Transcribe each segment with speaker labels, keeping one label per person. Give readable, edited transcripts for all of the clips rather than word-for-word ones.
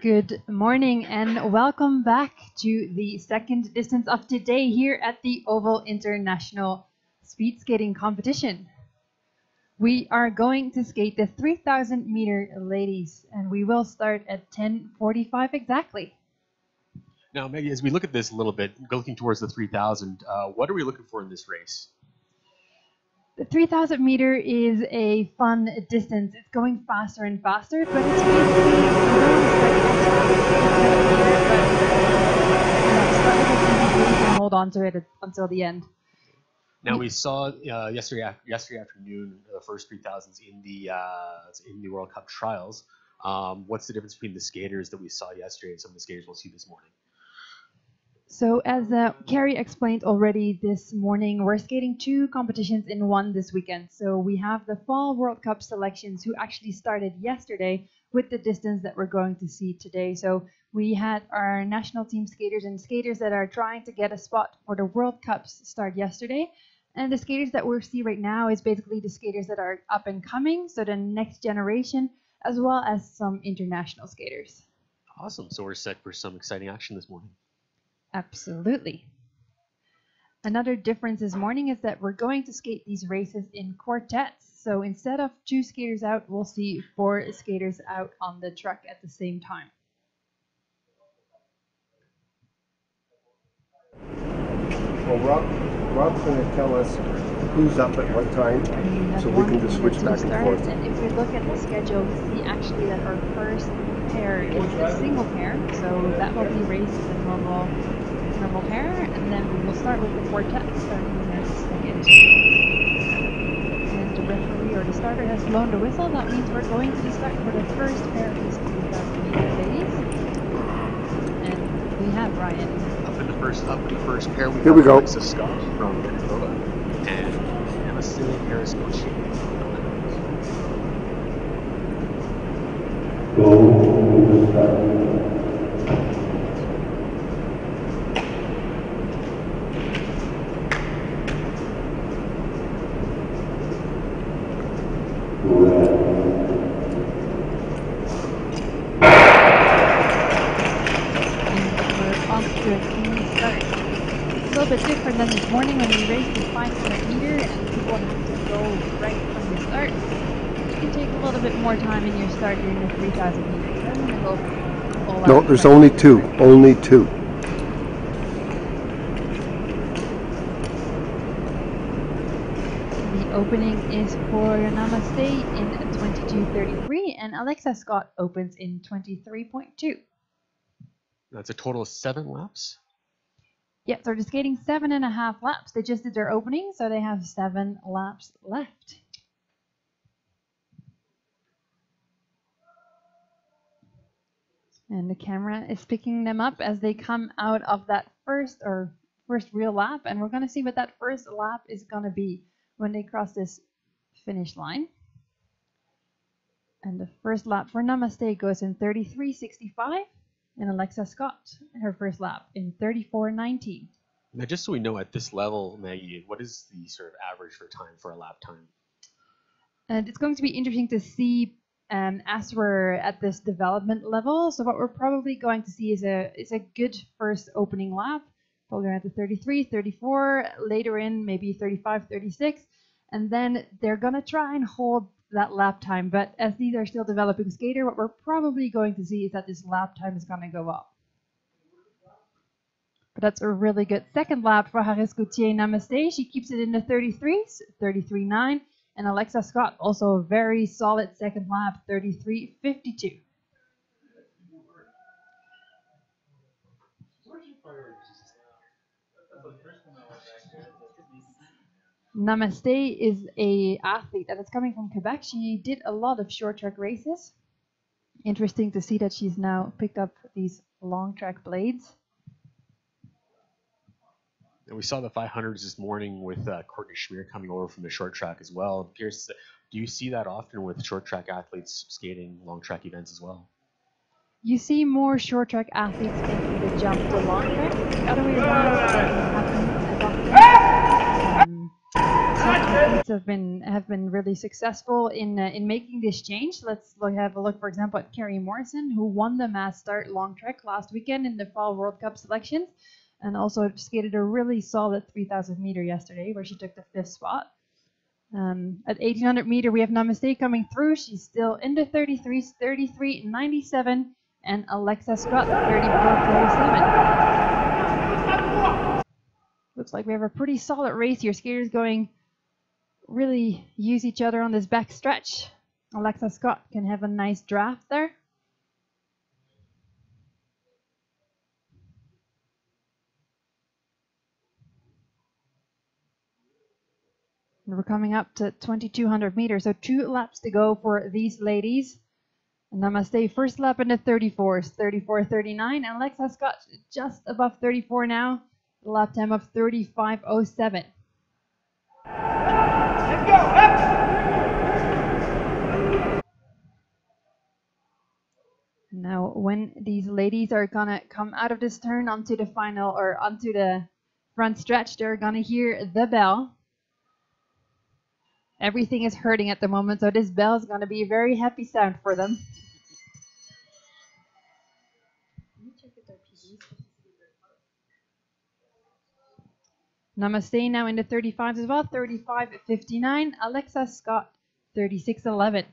Speaker 1: Good morning and welcome back to the second distance of today here at the Oval International Speed Skating Competition. We are going to skate the 3,000 meter ladies and we will start at 10:45 exactly.
Speaker 2: Now, Maggie, as we look at this a little bit, looking towards the 3,000, what are we looking for in this race?
Speaker 1: The 3,000 meter is a fun distance. It's going faster and faster, but it's basically hold on to it until the end.
Speaker 2: Now we saw yesterday afternoon the first 3,000s in the World Cup trials. What's the difference between the skaters that we saw yesterday and some of the skaters we'll see this morning?
Speaker 1: So as Carrie explained already this morning, we're skating two competitions in one this weekend. So we have the Fall World Cup selections who actually started yesterday with the distance that we're going to see today. So we had our national team skaters and skaters that are trying to get a spot for the World Cups start yesterday. And the skaters that we'll see right now is basically the skaters that are up and coming, so the next generation, as well as some international skaters.
Speaker 2: Awesome. So we're set for some exciting action this morning.
Speaker 1: Absolutely. Another difference this morning is that we're going to skate these races in quartets. So instead of two skaters out, we'll see four skaters out on the truck at the same time.
Speaker 3: Well, Rob's going to tell us who's up at what time, so we can just switch back and forth.
Speaker 1: And if we look at the schedule, we see actually that our first pair is a single pair, so that will be raced in normal pair, and then we will start with the quartet starting in our second. And the referee or the starter has blown the whistle. That means we're going to the start for the first pair of these 3,000 meter ladies. And we have Ryan.
Speaker 2: Up in the first pair,
Speaker 3: Here we go.
Speaker 2: Alexa Scott from Minnesota and Emma Harris Coaching.
Speaker 1: Bit different than this morning when we raced the 500 meter and people have to go right from the start. You can take a little bit more time in your start during the 3,000 meters. I'm going to go all out.
Speaker 3: No, there's only two. Only two.
Speaker 1: The opening is for Namaste in 22:33 and Alexa Scott opens in 23.2.
Speaker 2: That's a total of 7 laps.
Speaker 1: Yeah, so they're skating 7.5 laps. They just did their opening, so they have 7 laps left. And the camera is picking them up as they come out of that first real lap, and we're going to see what that first lap is going to be when they cross this finish line. And the first lap for Namaste goes in 33.65. And Alexa Scott, her first lap in 34.19.
Speaker 2: Now, just so we know, at this level, Maggie, what is the sort of average for time for a lap time?
Speaker 1: And it's going to be interesting to see as we're at this development level. So what we're probably going to see is a good first opening lap, probably around the 33, 34, later in maybe 35, 36. And then they're going to try and hold that lap time, but as these are still developing skater, what we're probably going to see is that this lap time is going to go up. But that's a really good second lap for Harris Gauthier Namaste. She keeps it in the 33s, 33.9, and Alexa Scott also a very solid second lap, 33.52. Namaste is a athlete that is coming from Quebec. She did a lot of short track races. Interesting to see that she's now picked up these long track blades.
Speaker 2: And we saw the 500s this morning with Courtney Schmier coming over from the short track as well. I'm curious, do you see that often with short track athletes skating long track events as well?
Speaker 1: You see more short track athletes making the jump to long track. The other way around doesn't happen as often. athletes have been really successful in making this change. Let's have a look, for example, at Carrie Morrison, who won the mass start long trek last weekend in the Fall World Cup selections, and also skated a really solid 3,000 meter yesterday, where she took the 5th spot. At 1,800 meter, we have Namaste coming through. She's still in the 33s, 33.97, and Alexa Scott, 34.47. Looks like we have a pretty solid race here. Skaters going really use each other on this back stretch. Alexa Scott can have a nice draft there. We're coming up to 2,200 meters, so 2 laps to go for these ladies. Namaste, first lap in the 34s, 34.39, and Alexa Scott just above 34 now, a lap time of 35.07. Let's go, up! Now, when these ladies are gonna come out of this turn onto the final or onto the front stretch, they're gonna hear the bell. Everything is hurting at the moment, so this bell is going to be a very happy sound for them. Namaste now in the 35s as well, 35.59. Alexa Scott, 36.11.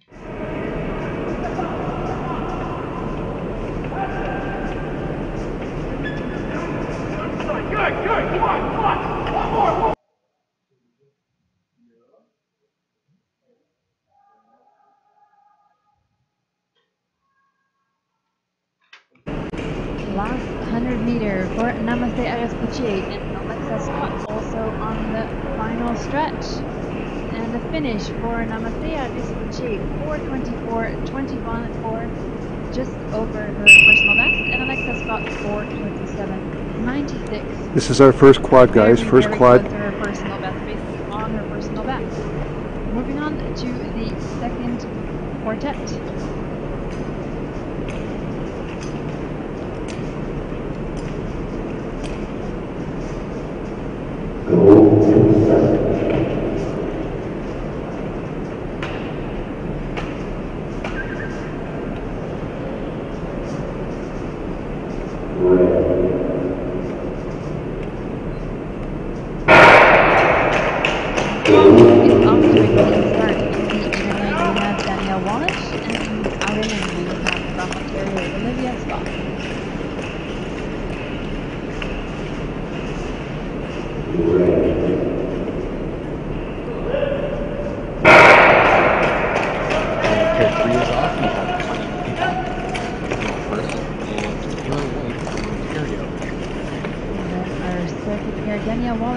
Speaker 1: Good, come on, one more. Last 100 meter for Namaste Agaspuche and Alexa Scott also on the final stretch. And the finish for Namaste Agaspuche, 4:24.21 for just over her personal best, and Alexa Scott 4:27.96.
Speaker 3: This is our first quad, guys. First quad.
Speaker 1: To her personal best, basically on her personal best. Moving on to the second quartet.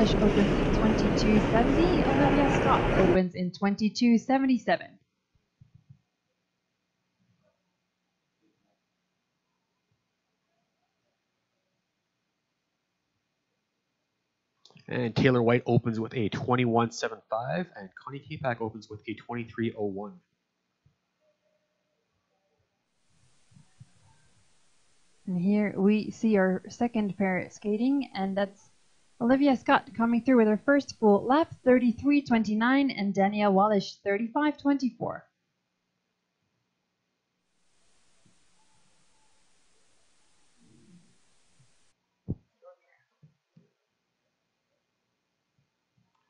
Speaker 1: Opens in 22.70. Olivia Scott opens in 22.77.
Speaker 2: And Taylor White opens with a 21.75, and Connie Capac opens with a 23.01.
Speaker 1: And here we see our second pair skating, and that's Olivia Scott coming through with her first full lap, 33.29, and Danielle Wallish, 35.24.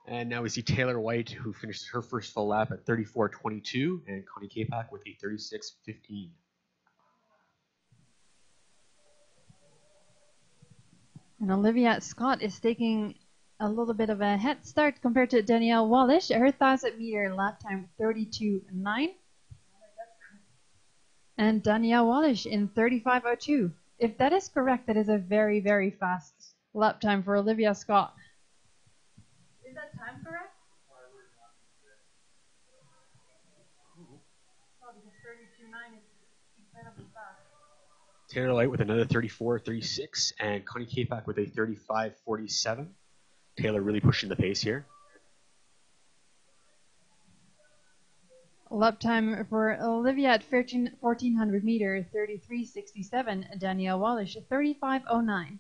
Speaker 2: And now we see Taylor White, who finishes her first full lap at 34.22, and Connie Capac with a 36.15.
Speaker 1: And Olivia Scott is taking a little bit of a head start compared to Danielle Wallish. Her 1,000 meter lap time 32.9. And Danielle Wallish in 35.02. If that is correct, that is a very, very fast lap time for Olivia Scott. Is that time correct? No, because 32.9 is incredibly fast.
Speaker 2: Taylor White with another 34.36, and Connie Capac with a 35.47. Taylor really pushing the pace here.
Speaker 1: Lap time for Olivia at 1,400 meter, 33.67. Danielle Wallish, 35.09.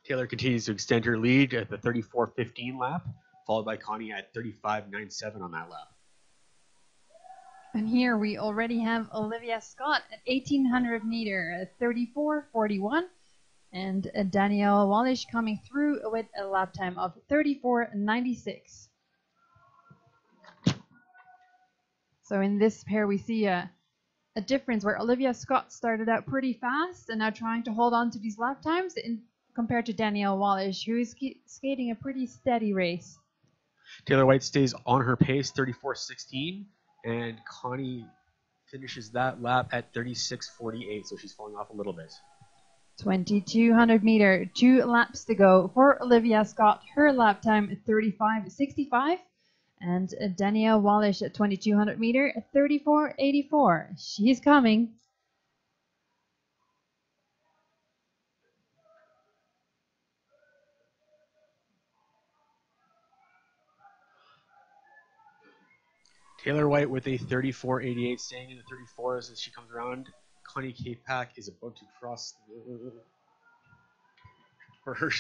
Speaker 2: Taylor continues to extend her lead at the 34.15 lap, followed by Connie at 35.97 on that lap.
Speaker 1: And here we already have Olivia Scott at 1800 meter at 34.41. And Danielle Wallish coming through with a lap time of 34.96. So in this pair, we see a difference where Olivia Scott started out pretty fast and now trying to hold on to these lap times compared to Danielle Wallish, who is skating a pretty steady race.
Speaker 2: Taylor White stays on her pace, 34.16, and Connie finishes that lap at 36.48, so she's falling off a little bit.
Speaker 1: 2200 meter, 2 laps to go for Olivia Scott. Her lap time at 35.65. And Danielle Wallish at 2200 meter at 34.84. She's coming.
Speaker 2: Taylor White with a 34.88, staying in the 34s as she comes around. Connie Capac is about to cross for her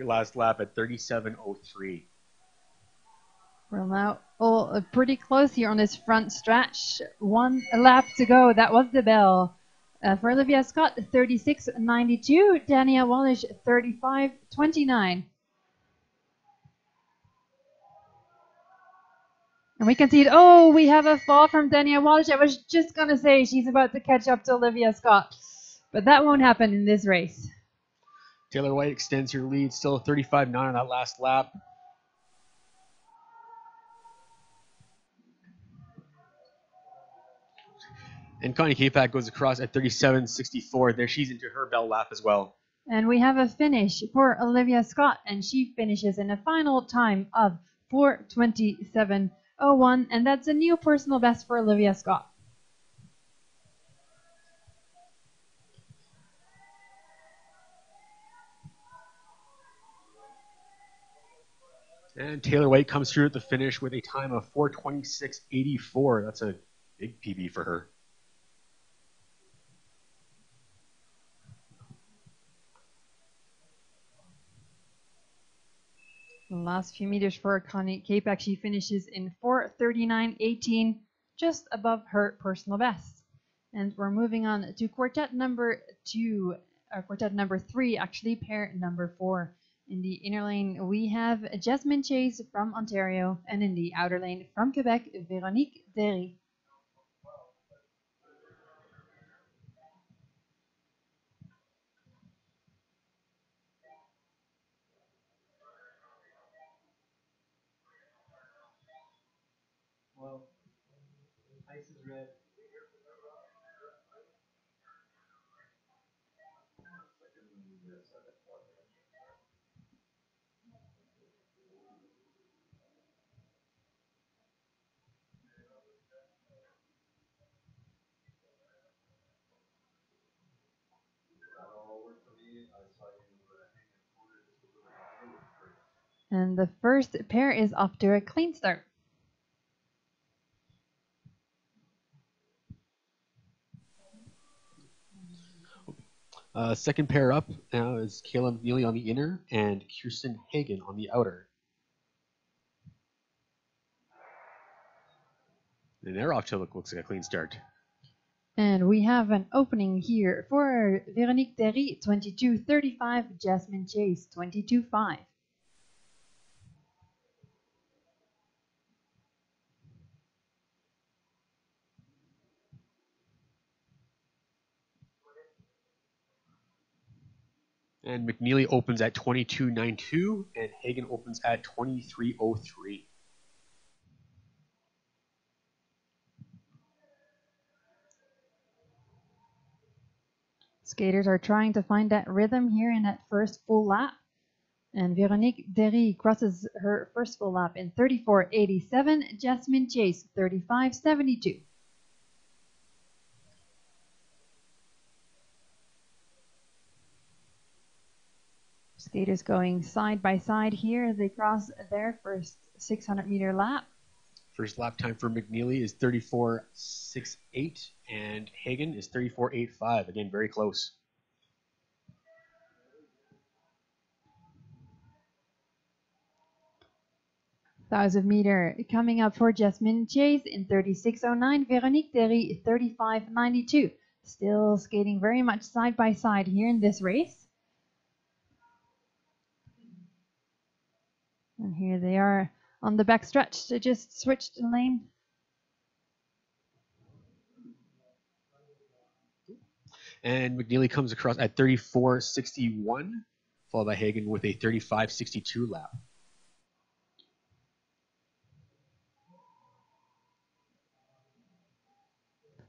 Speaker 2: last lap at 37.03.
Speaker 1: We're now all pretty close here on this front stretch. 1 lap to go. That was the bell. For Olivia Scott, 36.92. Danielle Wallish, 35.29. And we can see it. Oh, we have a fall from Danielle Wallish. I was just going to say she's about to catch up to Olivia Scott. But that won't happen in this race.
Speaker 2: Taylor White extends her lead, still 35.9 on that last lap. And Connie Capac goes across at 37.64. There, she's into her bell lap as well.
Speaker 1: And we have a finish for Olivia Scott, and she finishes in a final time of 4:27.01, and that's a new personal best for Olivia Scott.
Speaker 2: And Taylor White comes through at the finish with a time of 4:26.84. That's a big PB for her.
Speaker 1: The last few meters for Connie Capac, she finishes in 4:39.18, just above her personal best. And we're moving on to quartet number 2, or quartet number 3, actually, pair number 4. In the inner lane, we have Jasmine Chase from Ontario, and in the outer lane from Quebec, Véronique Derry.
Speaker 4: Well, ice is red.
Speaker 1: And the first pair is off to a clean start.
Speaker 2: Second pair up now is Kayla McNeely on the inner and Kirsten Hagen on the outer. And they're off to looks like a clean start.
Speaker 1: And we have an opening here for Véronique Derry, 22.35, Jasmine Chase, 22.5.
Speaker 2: And McNeely opens at 22.92 and Hagen opens at 23.03.
Speaker 1: Skaters are trying to find that rhythm here in that first full lap. And Véronique Derry crosses her first full lap in 34.87, Jasmine Chase, 35.72. Skaters going side by side here as they cross their first 600-meter lap.
Speaker 2: First lap time for McNeely is 34.68 and Hagen is 34.85. Again, very close.
Speaker 1: 1,000 meter coming up for Jasmine Chase in 36:09. Veronique Derry 35:92. Still skating very much side by side here in this race. And here they are on the back stretch. They just switched the lane.
Speaker 2: And McNeely comes across at 34:61, followed by Hagen with a 35:62 lap.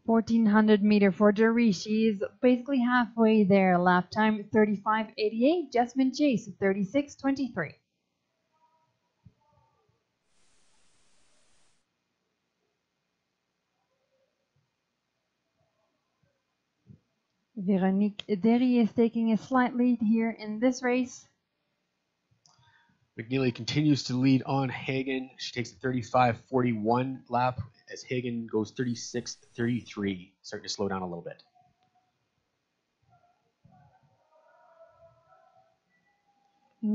Speaker 1: 1,400 meter for Derry. She's basically halfway there. Lap time 35:88. Jasmine Chase 36:23. Veronique Derry is taking a slight lead here in this race.
Speaker 2: McNeely continues to lead on Hagen. She takes a 35:41 lap as Hagen goes 36:33, starting to slow down a little bit.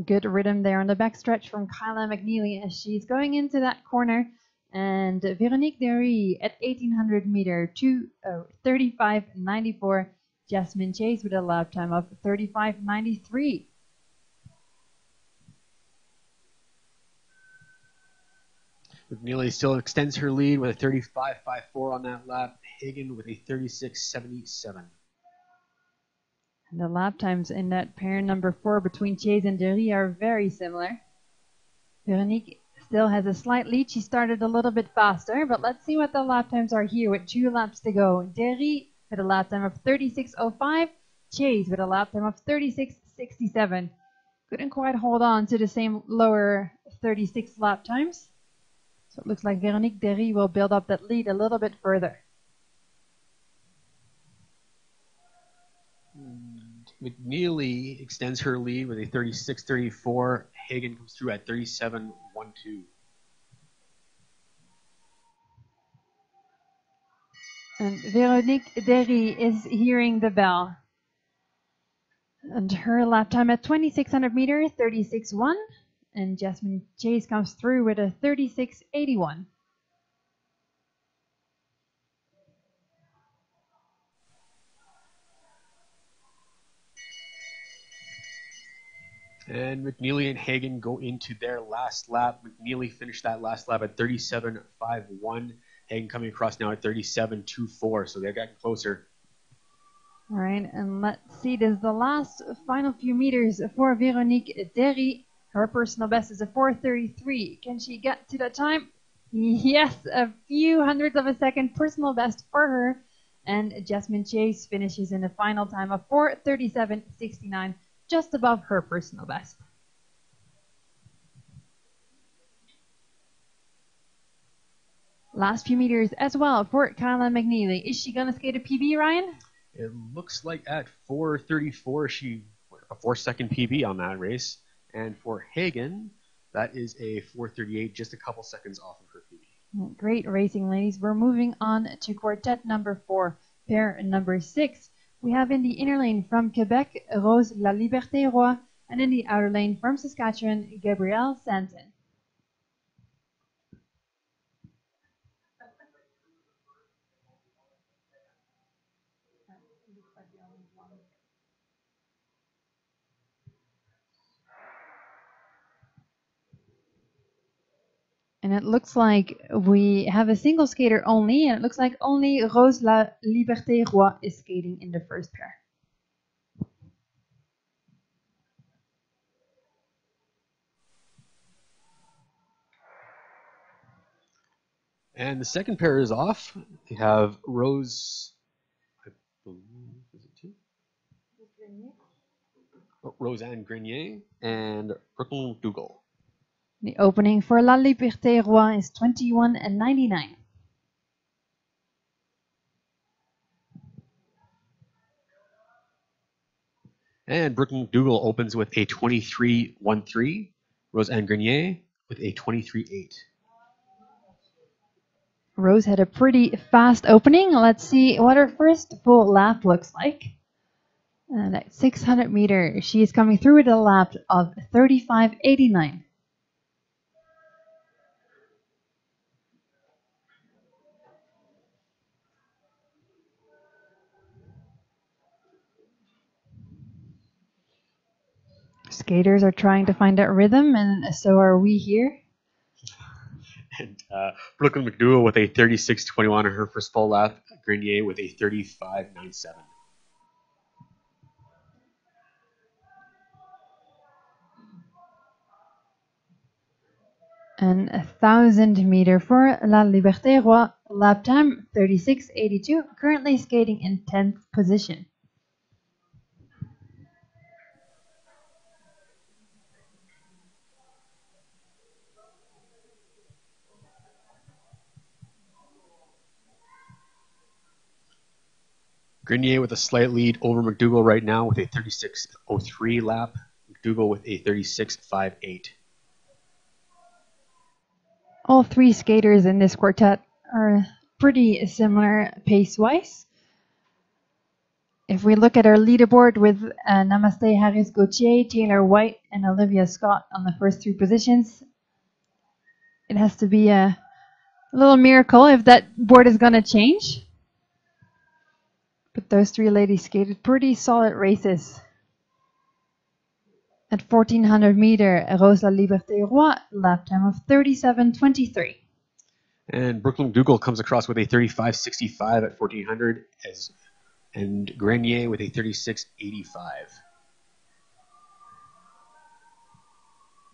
Speaker 1: Good rhythm there on the backstretch from Kyla McNeely as she's going into that corner. And Veronique Derry at 1,800 meter to 35:94. Jasmine Chase with a lap time of 35:93.
Speaker 2: McNeely still extends her lead with a 35:54 on that lap. Hagen with a 36:77.
Speaker 1: And the lap times in that pair number 4 between Chase and Derry are very similar. Veronique still has a slight lead. She started a little bit faster, but let's see what the lap times are here with 2 laps to go. Derry with a lap time of 36:05. Chase with a lap time of 36:67. Couldn't quite hold on to the same lower 36 lap times. So it looks like Veronique Derry will build up that lead a little bit further.
Speaker 2: McNeely extends her lead with a 36:34. Hagen comes through at 37:12.
Speaker 1: And Veronique Derry is hearing the bell. And her lap time at 2,600 meters, 36:1. And Jasmine Chase comes through with a 36:81.
Speaker 2: And McNeely and Hagen go into their last lap. McNeely finished that last lap at 37:51. Hagen coming across now at 37:24, so they're getting closer.
Speaker 1: All right, and let's see, this is the last final few meters for Veronique Derry. Her personal best is a 4:33. Can she get to that time? Yes, a few hundredths of a second personal best for her. And Jasmine Chase finishes in a final time of 4:37.69, just above her personal best. Last few meters as well for Kyla McNeely. Is she going to skate a PB, Ryan?
Speaker 2: It looks like at 4:34, she a 4-second PB on that race. And for Hagen, that is a 4:38, just a couple seconds off of her PB.
Speaker 1: Great racing, ladies. We're moving on to quartet number 4, pair number 6. We have in the inner lane from Quebec, Rose La Liberté Roy, and in the outer lane from Saskatchewan, Gabrielle Santon. And it looks like we have a single skater only, and it looks like only Rose La Liberté Roy is skating in the first pair.
Speaker 2: And the second pair is off. They have Rose, I believe, is it two? Roseanne Grenier and Brooklyn Dougal.
Speaker 1: The opening for La Liberté Roy is 21:99.
Speaker 2: And Brooklyn Dougal opens with a 23:13. Roseanne Grenier with a 23:8.
Speaker 1: Rose had a pretty fast opening. Let's see what her first full lap looks like. And at 600 meters, she is coming through with a lap of 35:89. Skaters are trying to find that rhythm, and so are we here.
Speaker 2: And Brooklyn McDougall with a 36.21 on her first full lap. Grenier with a 35.97.
Speaker 1: And 1,000 meter for La Liberté Roy, lap time 36.82, currently skating in 10th position.
Speaker 2: Grenier with a slight lead over McDougall right now with a 36.03 lap. McDougall with a 36.58.
Speaker 1: All three skaters in this quartet are pretty similar pace-wise. If we look at our leaderboard with Namaste Harris Gauthier, Taylor White, and Olivia Scott on the first three positions, it has to be a little miracle if that board is going to change. But those three ladies skated pretty solid races. At 1,400 meter, Rose La Liberté Roy, lap time of 37.23.
Speaker 2: And Brooklyn McDougall comes across with a 35.65 at 1,400, and Grenier with a 36.85.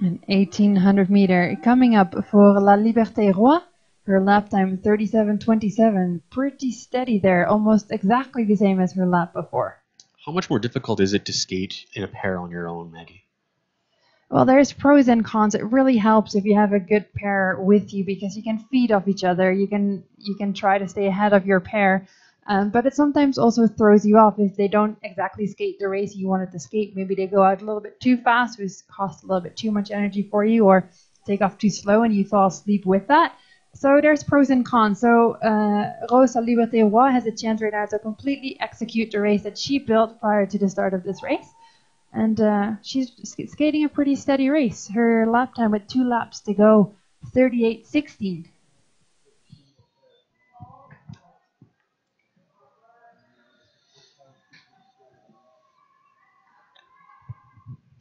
Speaker 1: An 1,800 meter coming up for La Liberté Roy. Her lap time 37.27. Pretty steady there, almost exactly the same as her lap before.
Speaker 2: How much more difficult is it to skate in a pair on your own, Maggie?
Speaker 1: Well, there's pros and cons. It really helps if you have a good pair with you because you can feed off each other. You can try to stay ahead of your pair. But it sometimes also throws you off if they don't exactly skate the race you wanted to skate. Maybe they go out a little bit too fast, which costs a little bit too much energy for you, or take off too slow and you fall asleep with that. So there's pros and cons. So Rose La Liberté Roy has a chance right now to completely execute the race that she built prior to the start of this race. And she's skating a pretty steady race. Her lap time with 2 laps to go, 38.16.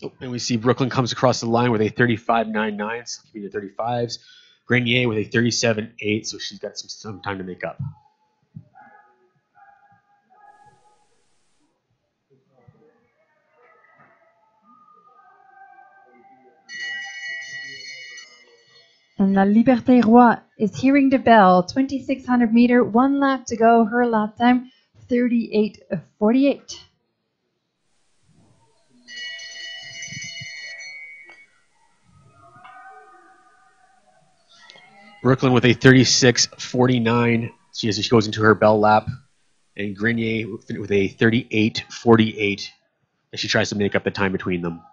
Speaker 2: Oh, and we see Brooklyn comes across the line with a 35.99, so keeping the 35s. Grenier with a 37.8, so she's got some time to make up.
Speaker 1: And La Liberté Roy is hearing the bell. 2,600 meter, 1 lap to go. Her lap time, 38.48.
Speaker 2: Brooklyn with a 36.49 as she goes into her bell lap. And Grenier with a 38.48 as she tries to make up the time between them.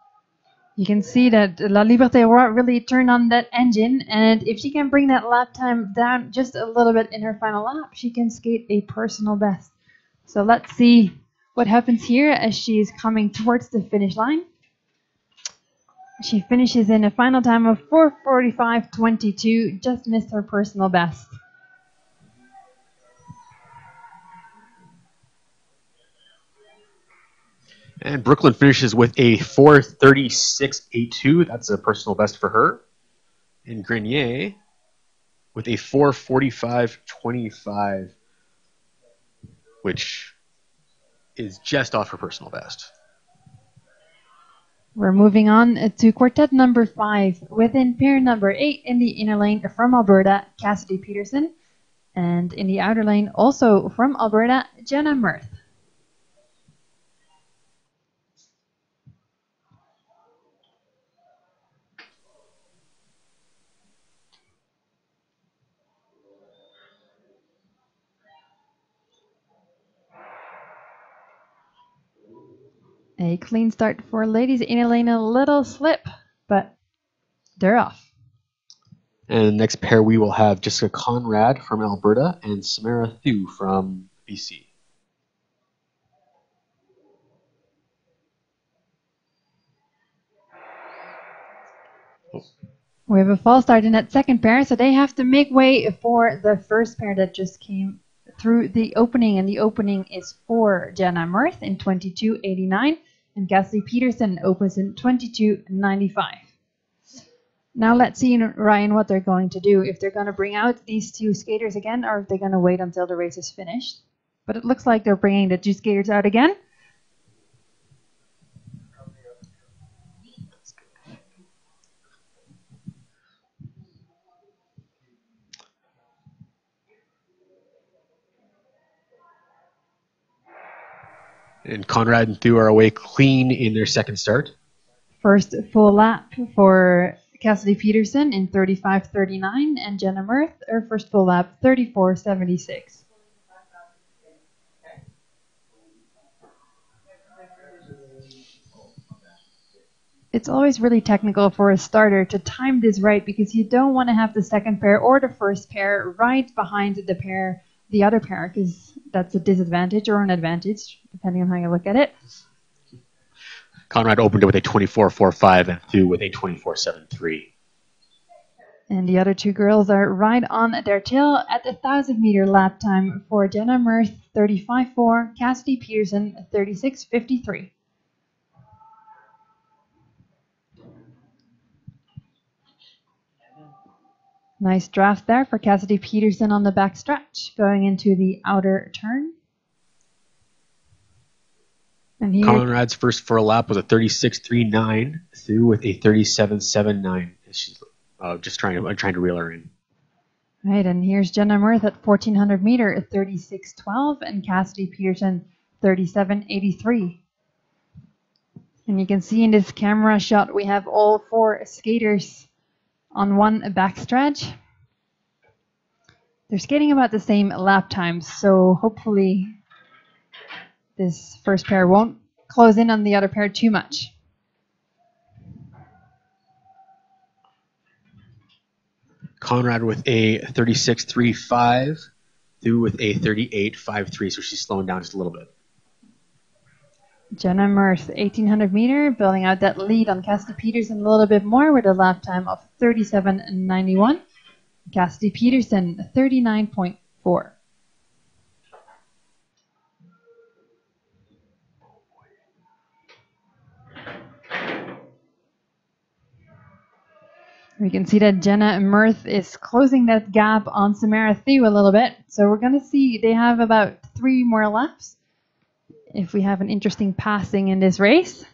Speaker 1: You can see that La Liberté Roy really turned on that engine, and if she can bring that lap time down just a little bit in her final lap, she can skate a personal best. So let's see what happens here as she's coming towards the finish line. She finishes in a final time of 4:45.22, just missed her personal best.
Speaker 2: And Brooklyn finishes with a 4:36.82. That's a personal best for her. And Grenier with a 4:45.25, which is just off her personal best.
Speaker 1: We're moving on to quartet number 5, within pair number 8 in the inner lane from Alberta, Cassidy Peterson, and in the outer lane also from Alberta, Jenna Mirth. A clean start for ladies. Inner lane, a little slip, but they're off.
Speaker 2: And next pair we will have Jessica Conrad from Alberta and Samara Thew from BC.
Speaker 1: We have a false start in that second pair, so they have to make way for the first pair that just came through the opening, and the opening is for Jenna Mirth in 22.89 And Cassidy Peterson opens in 22.95. Now let's see, Ryan, what they're going to do. If they're going to bring out these two skaters again, or if they're going to wait until the race is finished. But it looks like they're bringing the two skaters out again.
Speaker 2: And Conrad and Thu are away clean in their second start.
Speaker 1: First full lap for Cassidy Peterson in 35.39, and Jenna Mirth, her first full lap, 34.76. It's always really technical for a starter to time this right, because you don't want to have the second pair or the first pair right behind the other pair, because that's a disadvantage or an advantage, depending on how you look at it.
Speaker 2: Conrad opened it with a 24.45 and Thu with a 24.73.
Speaker 1: And the other two girls are right on their tail at the 1,000-meter lap time for Jenna Mirth, 35.4, Cassidy Peterson, 36.53. Nice draft there for Cassidy Peterson on the back stretch, going into the outer turn. And here,
Speaker 2: Conrad's first for a lap was a 36.39. Thu with a 37.79. She's just trying to reel her in.
Speaker 1: Right, and here's Jenna Mirth at 1,400 meter at 36.12, and Cassidy Peterson 37.83. And you can see in this camera shot we have all four skaters on one backstretch. They're skating about the same lap times, so hopefully this first pair won't close in on the other pair too much.
Speaker 2: Conrad with a 36.35, Thu with a 38.53, so she's slowing down just a little bit.
Speaker 1: Jenna Mirth, 1,800 meter, building out that lead on Cassidy Peterson a little bit more with a lap time of 37.91. Cassidy Peterson, 39.4. We can see that Jenna Mirth is closing that gap on Samara Thu a little bit. So we're going to see they have about 3 more laps if we have an interesting passing in this race.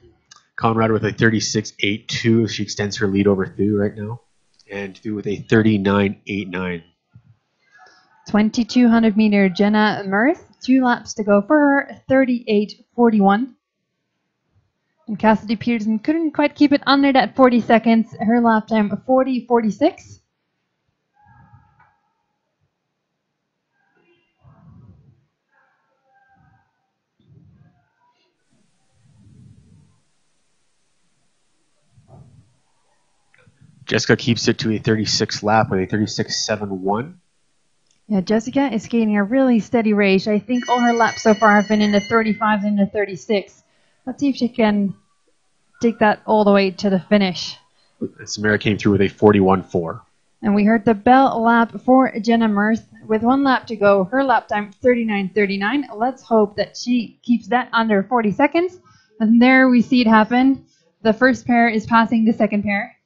Speaker 2: Conrad with a 36.82. She extends her lead over Thu right now. And Thu with a 39.89.
Speaker 1: 2,200 meter Jenna Mirth. 2 laps to go for her, 38.41. And Cassidy Peterson couldn't quite keep it under that 40 seconds. Her lap time, 40.46.
Speaker 2: Jessica keeps it to a 36 lap with a 36.71.
Speaker 1: Yeah, Jessica is skating a really steady race. I think all her laps so far have been in the 35s and the 36. Let's see if she can take that all the way to the finish.
Speaker 2: Samara came through with a 41.4.
Speaker 1: And we heard the bell lap for Jenna Mirth with 1 lap to go. Her lap time 39.39. Let's hope that she keeps that under 40 seconds. And there we see it happen. The first pair is passing the second pair.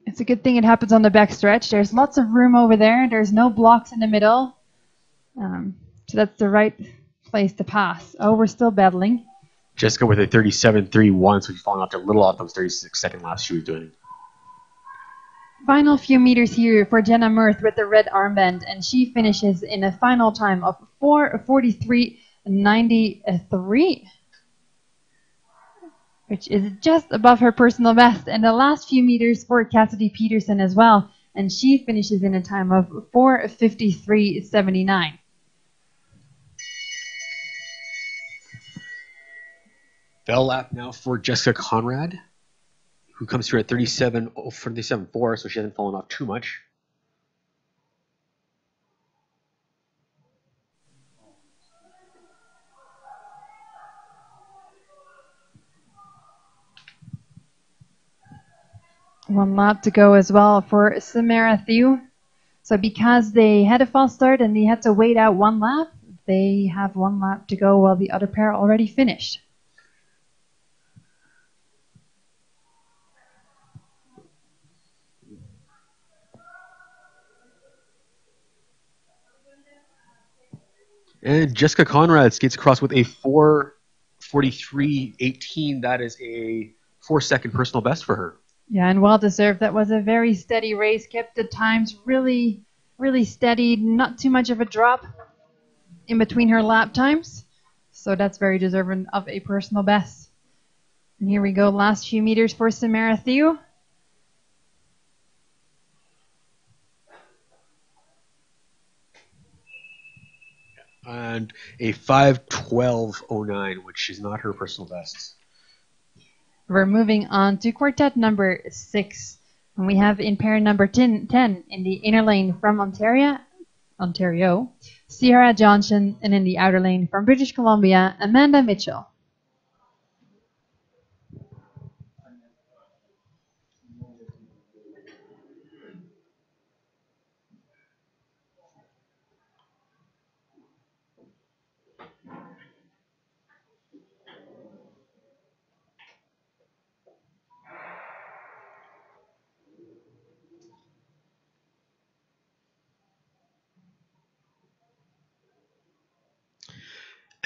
Speaker 1: It's a good thing it happens on the back stretch. There's lots of room over there. There's no blocks in the middle. So that's the right place to pass. Oh, we're still battling.
Speaker 2: Jessica with a 37.31, so she's falling off a little off those 36-second laps she was doing.
Speaker 1: Final few meters here for Jenna Mirth with the red armband, and she finishes in a final time of 4:43.93, which is just above her personal best. And the last few meters for Cassidy Peterson as well, and she finishes in a time of 4:53.79.
Speaker 2: Bell lap now for Jessica Conrad, who comes through at 37.4, so she hasn't fallen off too much.
Speaker 1: One lap to go as well for Samara Thu. So because they had a false start and they had to wait out 1 lap, They have 1 lap to go while the other pair already finished.
Speaker 2: And Jessica Conrad skates across with a 4:43.18. That is a 4-second personal best for her.
Speaker 1: Yeah, and well deserved. That was a very steady race. Kept the times really, really steady. Not too much of a drop in between her lap times. So that's very deserving of a personal best. And here we go. Last few meters for Samara Theo.
Speaker 2: And a 5:12.09, which is not her personal best.
Speaker 1: We're moving on to quartet number 6. And we have in pair number 10 in the inner lane from Ontario, Sierra Johnson, and in the outer lane from British Columbia, Amanda Mitchell.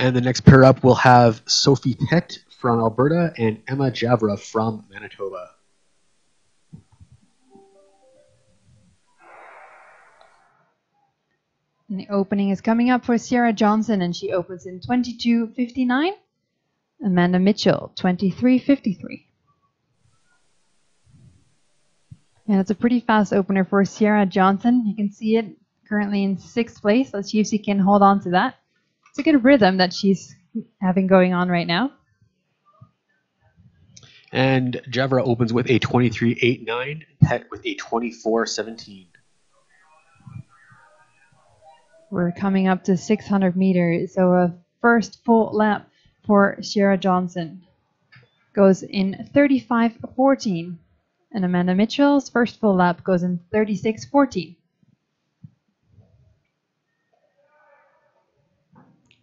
Speaker 2: And the next pair up, we'll have Sophie Pett from Alberta and Emma Javra from Manitoba.
Speaker 1: And the opening is coming up for Sierra Johnson, and she opens in 22:59. Amanda Mitchell, 23:53. And it's a pretty fast opener for Sierra Johnson. You can see it currently in 6th place. Let's see if she can hold on to that. It's a good rhythm that she's having going on right now.
Speaker 2: And Javra opens with a 23.89, Pett with a 24.17.
Speaker 1: We're coming up to 600 meters, so a first full lap for Sierra Johnson goes in 35:14, and Amanda Mitchell's first full lap goes in 36:14.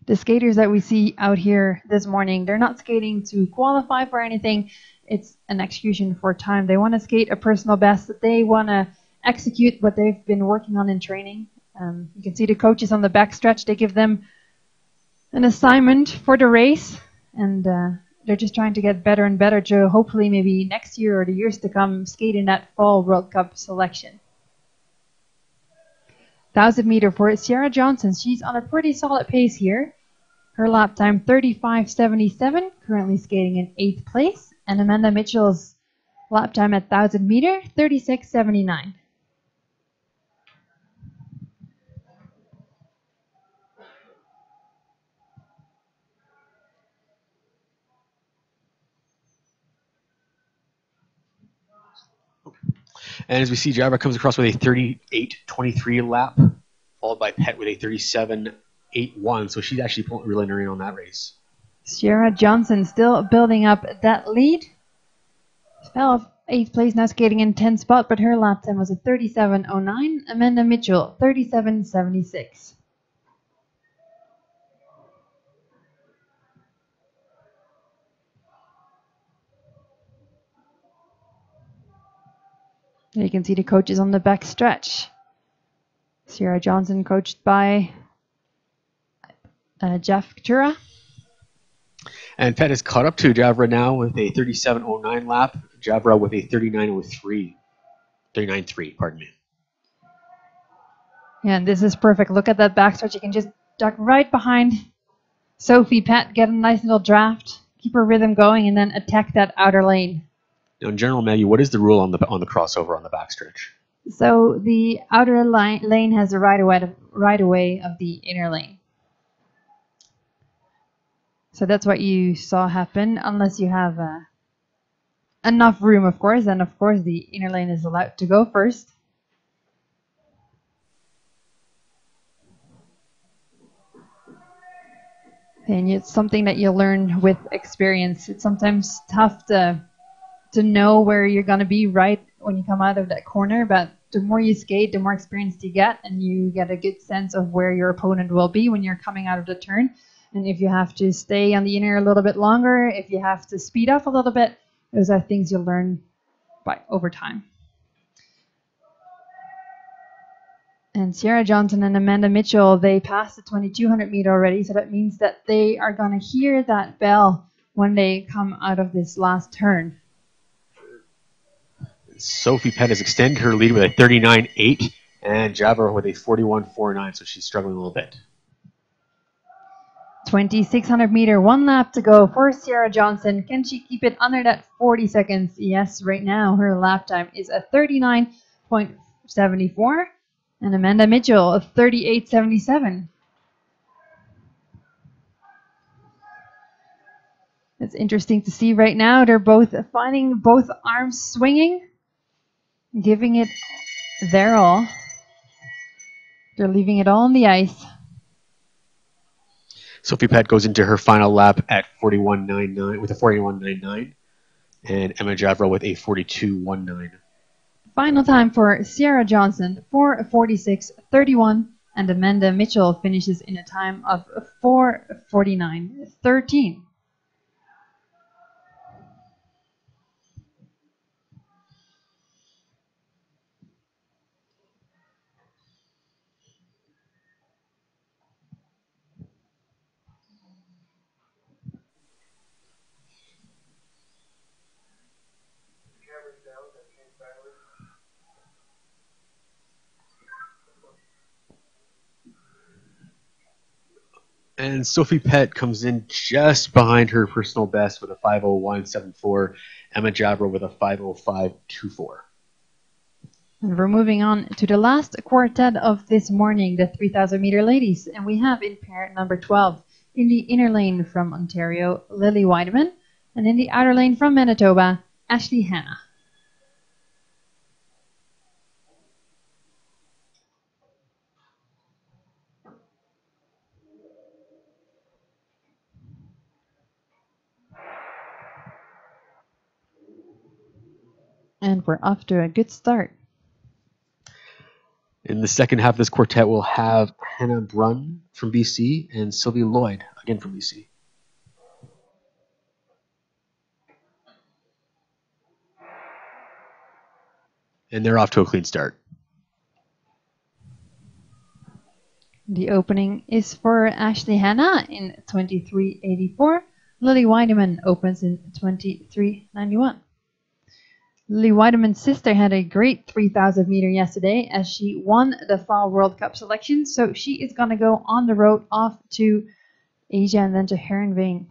Speaker 1: The skaters that we see out here this morning, they're not skating to qualify for anything. It's an execution for time. They want to skate a personal best. They want to execute what they've been working on in training. You can see the coaches on the backstretch. They give them an assignment for the race, and they're just trying to get better and better to hopefully maybe next year or the years to come skate in that fall World Cup selection. 1,000 meter for Sierra Johnson. She's on a pretty solid pace here. Her lap time 35:77, currently skating in 8th place, and Amanda Mitchell's lap time at 1,000 meter 36:79.
Speaker 2: And as we see, Javra comes across with a 38.23 lap, followed by Pett with a 37.81. So she's actually reeling her in on that race.
Speaker 1: Sierra Johnson still building up that lead. She fell off 8th place, now skating in 10th spot, but her lap time was a 37:09. Amanda Mitchell, 37:76. You can see the coaches on the back stretch. Sierra Johnson coached by Jeff Tura.
Speaker 2: And Pett has caught up to Javra now with a 37.09 lap. Javra with a 39.03. 39.3, pardon me.
Speaker 1: Yeah, and this is perfect. Look at that backstretch. You can just duck right behind Sophie Pett, get a nice little draft, keep her rhythm going, and then attack that outer lane.
Speaker 2: Now, in general, Maggie, what is the rule on the crossover on the backstretch?
Speaker 1: So the outer lane has the right away of the inner lane. So that's what you saw happen, unless you have enough room, of course. And of course, the inner lane is allowed to go first. And it's something that you learn with experience. It's sometimes tough to know where you're going to be right when you come out of that corner, but the more you skate, the more experience you get, and you get a good sense of where your opponent will be when you're coming out of the turn. And if you have to stay on the inner a little bit longer, if you have to speed up a little bit, those are things you'll learn over time. And Sierra Johnson and Amanda Mitchell, they passed the 2200 meter already, so that means that they are going to hear that bell when they come out of this last turn.
Speaker 2: Sophie Penn has extended her lead with a 39.8 and Jabber with a 41.49, so she's struggling a little bit.
Speaker 1: 2600 meter, 1 lap to go for Sierra Johnson. Can she keep it under that 40 seconds? Yes, right now her lap time is a 39.74. And Amanda Mitchell, a 38.77. It's interesting to see right now. They're both finding both arms swinging, giving it their all. They're leaving it all on the ice.
Speaker 2: Sophie Pett goes into her final lap at 41.99 with a 41.99, and Emma Javro with a 42.19.
Speaker 1: Final time for Sierra Johnson, 4:46.31, and Amanda Mitchell finishes in a time of 4:49.13.
Speaker 2: And Sophie Pett comes in just behind her personal best with a 5:01.74. Emma Jabro with a 5:05.24.
Speaker 1: And we're moving on to the last quartet of this morning, the 3000 meter ladies. And we have in pair number 12, in the inner lane from Ontario, Lily Weideman, and in the outer lane from Manitoba, Ashley Hanna. And we're off to a good start.
Speaker 2: In the second half of this quartet, we'll have Hannah Brunn from BC and Sylvie Lloyd, again from BC. And they're off to a clean start.
Speaker 1: The opening is for Ashley Hanna in 23.84. Lily Weideman opens in 23.91. Lily Weideman's sister had a great 3,000 meter yesterday as she won the Fall World Cup selection. So she is going to go on the road off to Asia and then to Heerenveen.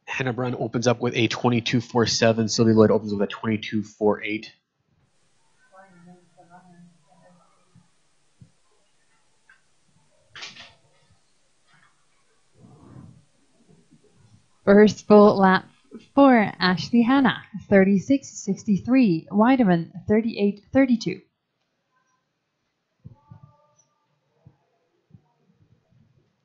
Speaker 2: Hannah Brunn opens up with a 22.47. Sylvie Lloyd opens with a 22.48.
Speaker 1: First full lap for Ashley Hanna, 36.63. Weideman, 38.32.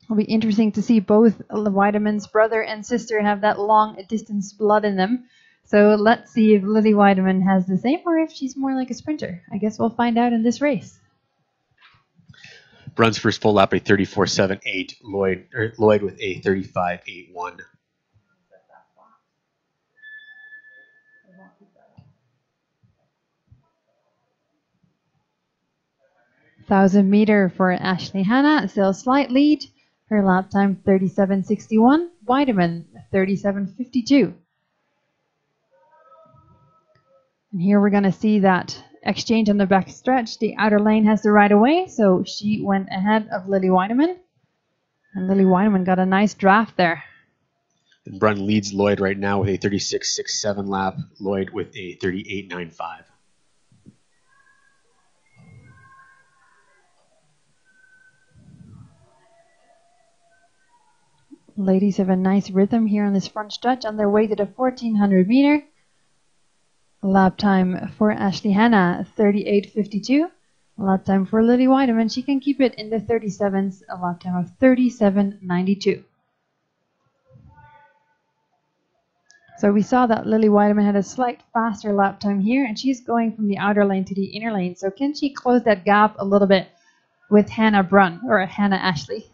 Speaker 1: It'll be interesting to see both Weideman's brother and sister have that long distance blood in them. So let's see if Lily Weideman has the same or if she's more like a sprinter. I guess we'll find out in this race.
Speaker 2: Brunn's first full lap, a 34.78. Lloyd with a 35.81.
Speaker 1: Thousand meter for Ashley Hanna, still a slight lead. Her lap time 37.61. Weideman 37.52. And here we're going to see that exchange on the back stretch. The outer lane has the right of way, so she went ahead of Lily Weideman. And Lily Weideman got a nice draft there.
Speaker 2: And Brunn leads Lloyd right now with a 36.67 lap. Lloyd with a 38.95.
Speaker 1: Ladies have a nice rhythm here on this front stretch on their way to the 1400 meter. Lap time for Ashley Hanna, 38.52. Lap time for Lily Weideman. She can keep it in the 37s, a lap time of 37.92. So we saw that Lily Weideman had a slight faster lap time here, and she's going from the outer lane to the inner lane. So can she close that gap a little bit with Hannah Brunn or Hannah Ashley?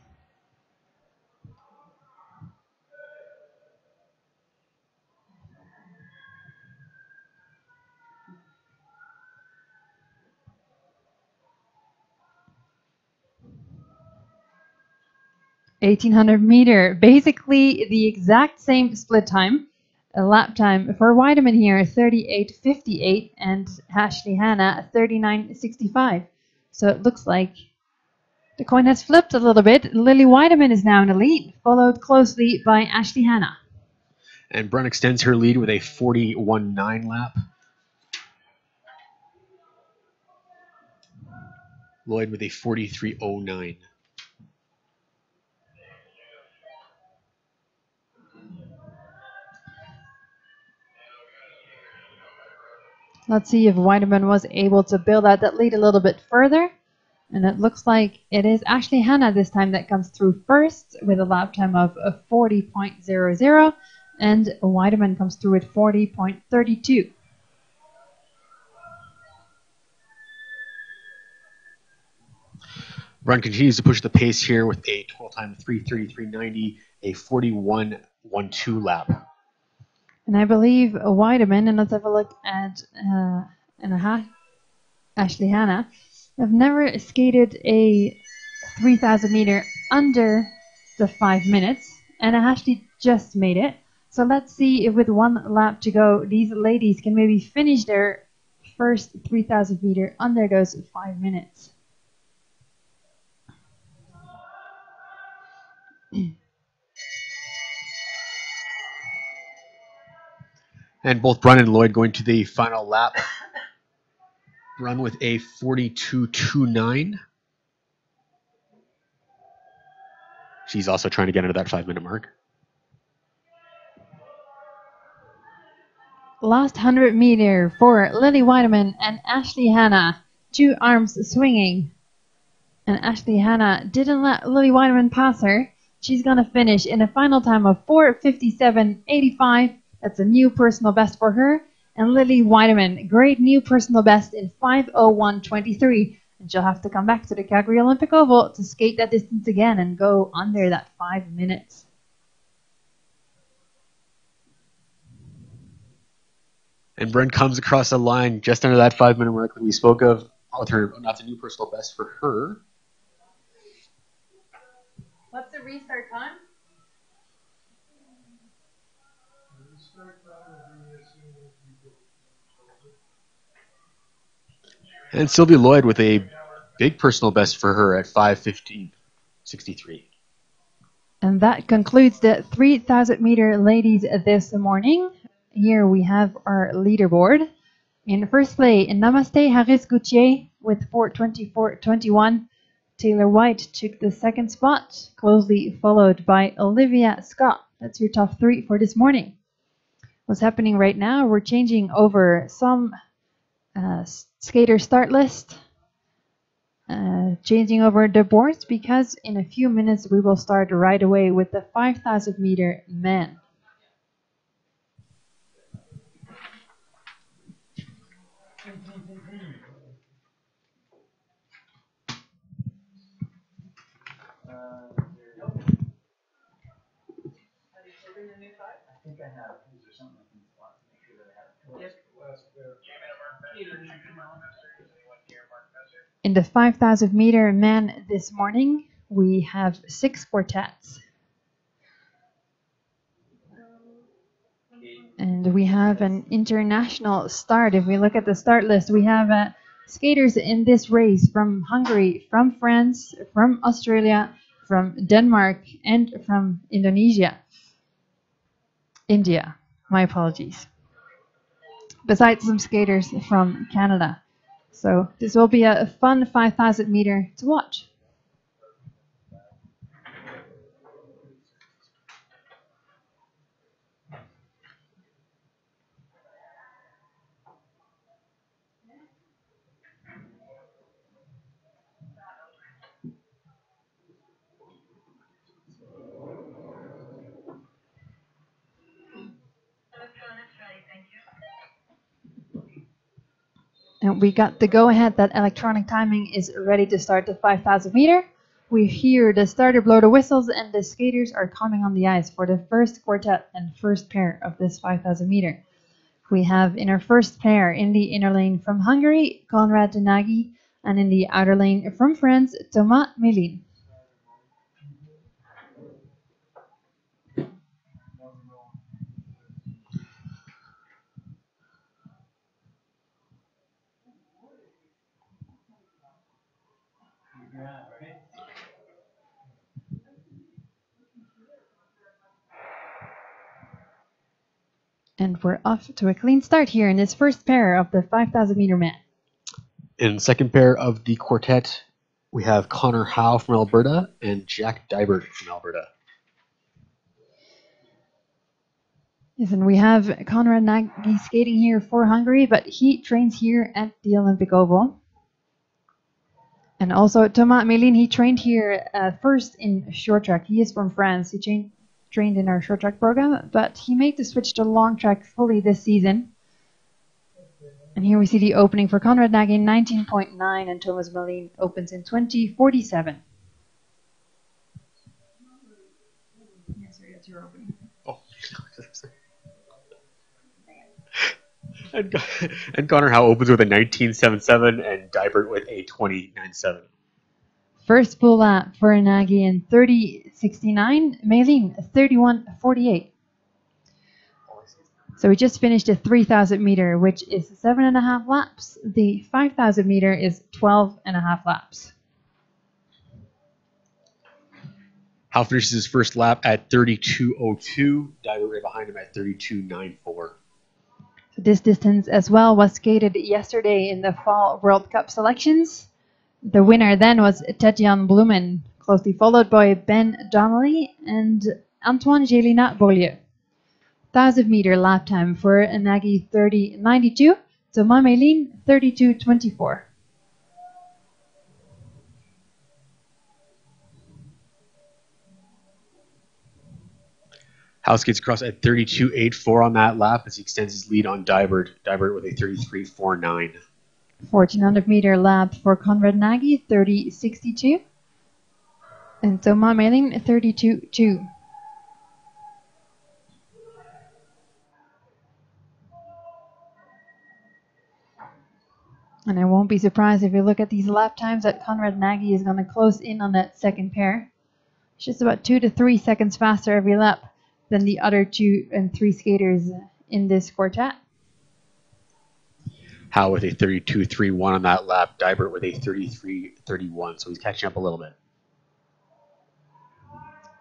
Speaker 1: (1800-meter), basically the exact same split time. A lap time for Weideman here, 38.58, and Ashley Hannah, 39.65. So it looks like the coin has flipped a little bit. Lily Weideman is now in the lead, followed closely by Ashley Hannah.
Speaker 2: And Brunn extends her lead with a 41.9 lap. Lloyd with a 43.09.
Speaker 1: Let's see if Weideman was able to build out that lead a little bit further. And it looks like it is Ashley Hannah this time that comes through first with a lap time of 40.00, and Weideman comes through at 40.32.
Speaker 2: Brunn continues to push the pace here with a total time of 3:33.90, a 41.12 lap.
Speaker 1: And I believe Weideman, and let's have a look at Ashley Hannah, have never skated a 3,000 meter under the 5 minutes, and Ashley just made it. So let's see if with one lap to go, these ladies can maybe finish their first 3,000 meter under those 5 minutes.
Speaker 2: And both Brunn and Lloyd going to the final lap. Brunn with a 42.29. She's also trying to get into that 5-minute mark.
Speaker 1: Last 100 meter for Lily Weideman and Ashley Hannah. 2 arms swinging. And Ashley Hannah didn't let Lily Weideman pass her. She's going to finish in a final time of 4:57.85. That's a new personal best for her. And Lily Weideman, great new personal best in 5:01.23. And she'll have to come back to the Calgary Olympic Oval to skate that distance again and go under that 5 minutes.
Speaker 2: And Brunn comes across the line just under that 5-minute mark that we spoke of. That's a new personal best for her.
Speaker 1: What's the restart time?
Speaker 2: And Sylvia Lloyd with a big personal best for her at 5:15.63.
Speaker 1: And that concludes the 3,000 meter ladies this morning. Here we have our leaderboard. In first place, Namaste Harris Gauthier with 4:24.21. Taylor White took the second spot, closely followed by Olivia Scott. That's your top 3 for this morning. What's happening right now, we're changing over some skater start list. Changing over the boards because in a few minutes we will start right away with the 5,000 meter men.
Speaker 4: I think I have. Is there something I can want to make sure that I have? Yes.
Speaker 1: In the 5,000 meter men this morning, we have 6 quartets. And we have an international start. If we look at the start list, we have skaters in this race from Hungary, from France, from Australia, from Denmark, and from India. My apologies. Besides some skaters from Canada. So this will be a fun 5,000 meter to watch. we got the go-ahead that electronic timing is ready to start the 5,000 meter. We hear the starter blow the whistles and the skaters are coming on the ice for the first quartet and first pair of this 5,000 meter. We have in our first pair in the inner lane from Hungary, Konrad Nagy, and in the outer lane from France, Thomas Melin. And we're off to a clean start here in this first pair of the 5,000 meter men.
Speaker 2: In the second pair of the quartet, we have Connor Howe from Alberta and Jack Dybert from Alberta.
Speaker 1: Yes, and we have Konrad Nagy skating here for Hungary, but he trains here at the Olympic Oval. And also Thomas Melin, he trained here first in short track. He is from France. He trained in our short track program, but he made the switch to long track fully this season. And here we see the opening for Konrad Nagy in 19.9, and Thomas Melin opens in 20:47. Yes, sir, that's your opening.
Speaker 2: Oh. And Connor Howe opens with a 19.77 and Dybert with a 20.97.
Speaker 1: First full lap for Nagy in 30:69, Melin 31:48. So we just finished a 3,000 meter, which is 7.5 laps. The 5,000 meter is 12.5 laps.
Speaker 2: Howe finishes his first lap at 32.02. Dybert right behind him at 32.94.
Speaker 1: So this distance as well was skated yesterday in the Fall World Cup selections. The winner then was Tetjan Blumen, closely followed by Ben Donnelly and Antoine Gélinat-Beaulieu. 1,000 meter lap time for Nagy 30:92, Thomas Melin 32:24.
Speaker 2: Howe skates across at 32.84 on that lap as he extends his lead on Dybert. Dybert with a 33.49.
Speaker 1: 1,400 meter lap for Konrad Nagy 30:62, and Thomas Melin 32:2. And I won't be surprised if you look at these lap times that Konrad Nagy is going to close in on that second pair. It's just about 2 to 3 seconds faster every lap than the other 2 and 3 skaters in this quartet.
Speaker 2: Howe with a 32.31 on that lap. Dybert with a 33.31, so he's catching up a little bit.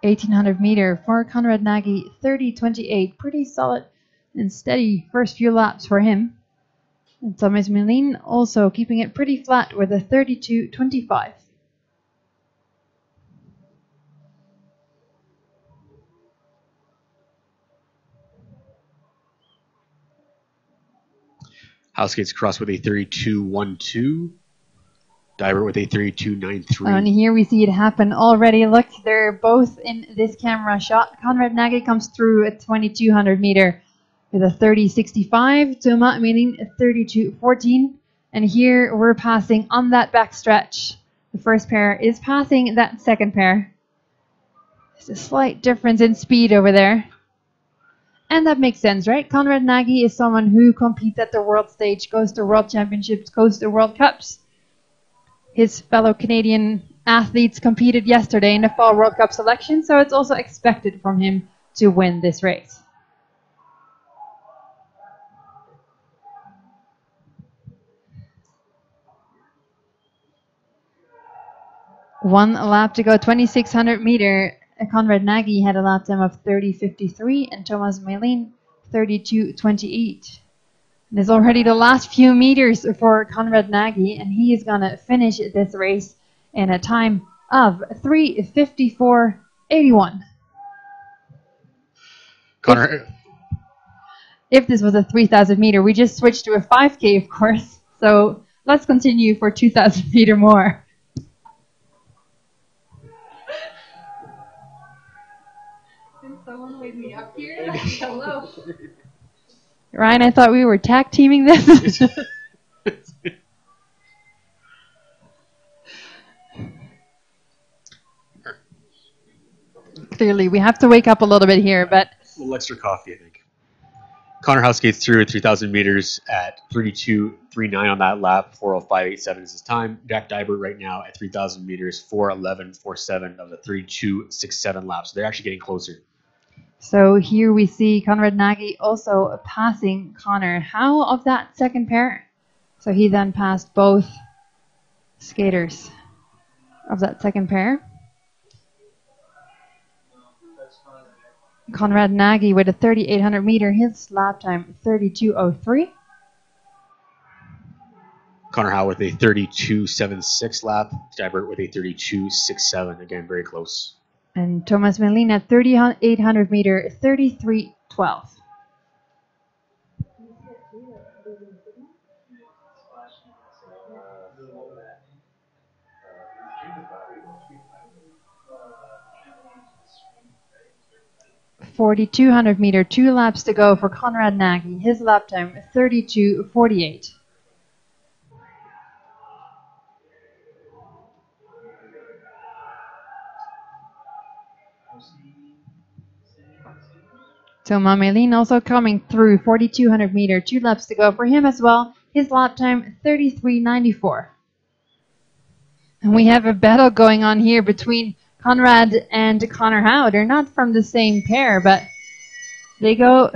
Speaker 1: 1,800 meter for Konrad Nagy 30:28. Pretty solid and steady first few laps for him. And Thomas Melin also keeping it pretty flat with a 32:25.
Speaker 2: Howe skates across with a 32.12. Dybert with a 32.93.
Speaker 1: And here we see it happen already. Look, they're both in this camera shot. Konrad Nagy comes through at 2,200 meter with a 30:65. Thomas Melin 32:14. And here we're passing on that back stretch. The first pair is passing that second pair. There's a slight difference in speed over there. And that makes sense, right? Konrad Nagy is someone who competes at the world stage, goes to world championships, goes to World Cups. His fellow Canadian athletes competed yesterday in the Fall World Cup selection, so it's also expected from him to win this race. One lap to go, 2,600 meter. Konrad Nagy had a lap time of 30:53 and Thomas Melin 32:28. And it's already the last few meters for Konrad Nagy, and he is going to finish this race in a time of 3:54.81.
Speaker 2: Connor.
Speaker 1: If this was a 3,000 meter, we just switched to a 5K, of course. So let's continue for 2,000 meter more. Can someone wake me up here? Hello. Ryan, I thought we were tag teaming this. Clearly, we have to wake up a little bit here, but
Speaker 2: A little extra coffee, I think. Connor House skates through at 3,000 meters at 32.39 on that lap. 4:05.87 is his time. Jack Dybert right now at 3,000 meters, 4:11.47 of the 32.67 laps. So they're actually getting closer.
Speaker 1: so here we see Conrad Nagy also passing Connor Howe of that second pair. So he then passed both skaters of that second pair. Conrad Nagy with a 3,800 meter, his lap time 32:03.
Speaker 2: Connor Howe with a 32.76 lap. Dybert with a 32.67. Again, very close.
Speaker 1: And Thomas Melina 3,800 meter, 33:12. (4,200 meter, 2 laps to go for Conrad Nagy. His lap time 32:48. So Mamelin also coming through 4,200 meter, 2 laps to go for him as well. His lap time 33:94. And we have a battle going on here between Conrad and Connor Howe. They're not from the same pair, but they go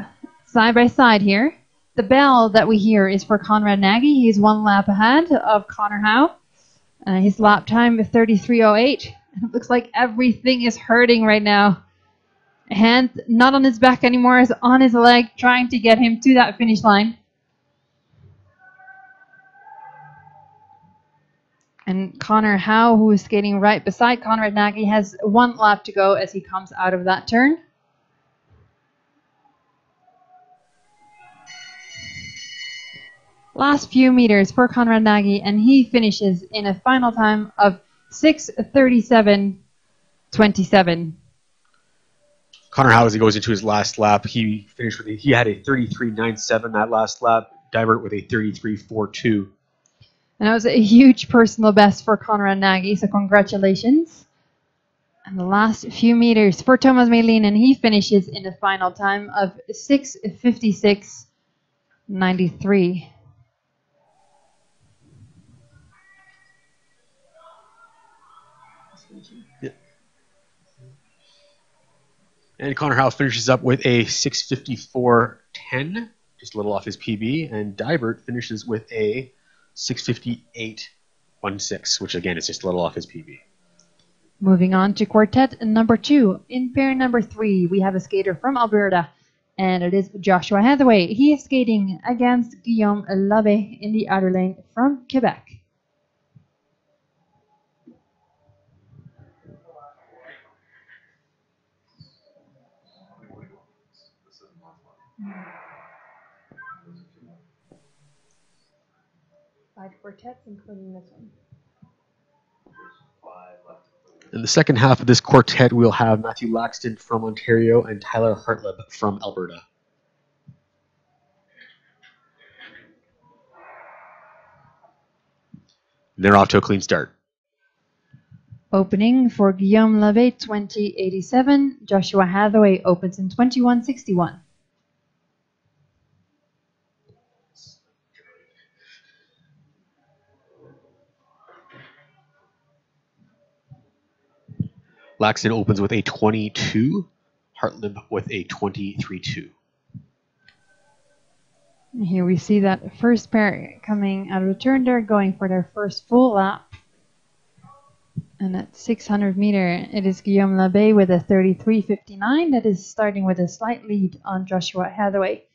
Speaker 1: side by side here. The bell that we hear is for Conrad Nagy. He's 1 lap ahead of Connor Howe. His lap time is 33:08. It looks like everything is hurting right now. Hand not on his back anymore, is on his leg, trying to get him to that finish line. And Connor Howe, who is skating right beside Conrad Nagy, has 1 lap to go as he comes out of that turn. Last few meters for Conrad Nagy, and he finishes in a final time of 6:37.27.
Speaker 2: Connor Howe, as he goes into his last lap, he had a 33.97 that last lap. Dybert with a 33.42.
Speaker 1: And that was a huge personal best for Conrad Nagy, so congratulations. And the last few meters for Thomas Melin, and he finishes in a final time of 6:56.93.
Speaker 2: Yeah. And Connor Howe finishes up with a 6:54.10, just a little off his PB, and Dybert finishes with a 6:58.16, which again is just a little off his PB.
Speaker 1: Moving on to quartet number 2. In pair number 3, we have a skater from Alberta, and it is Joshua Hathaway. He is skating against Guillaume Labbé in the outer lane from Quebec. Five quartets, including this one.
Speaker 2: In the second half of this quartet, we'll have Matthew Laxton from Ontario and Tyler Hartleb from Alberta. They're off to a clean start.
Speaker 1: Opening for Guillaume Labbé, 20:87. Joshua Hathaway opens in 21:61.
Speaker 2: Laxton opens with a 22, Hartleb with a 23.2.
Speaker 1: Here we see that first pair coming out of the turn. They're going for their first full lap. And at 600 meter, it is Guillaume Labbé with a 33.59 that is starting with a slight lead on Joshua Hathaway.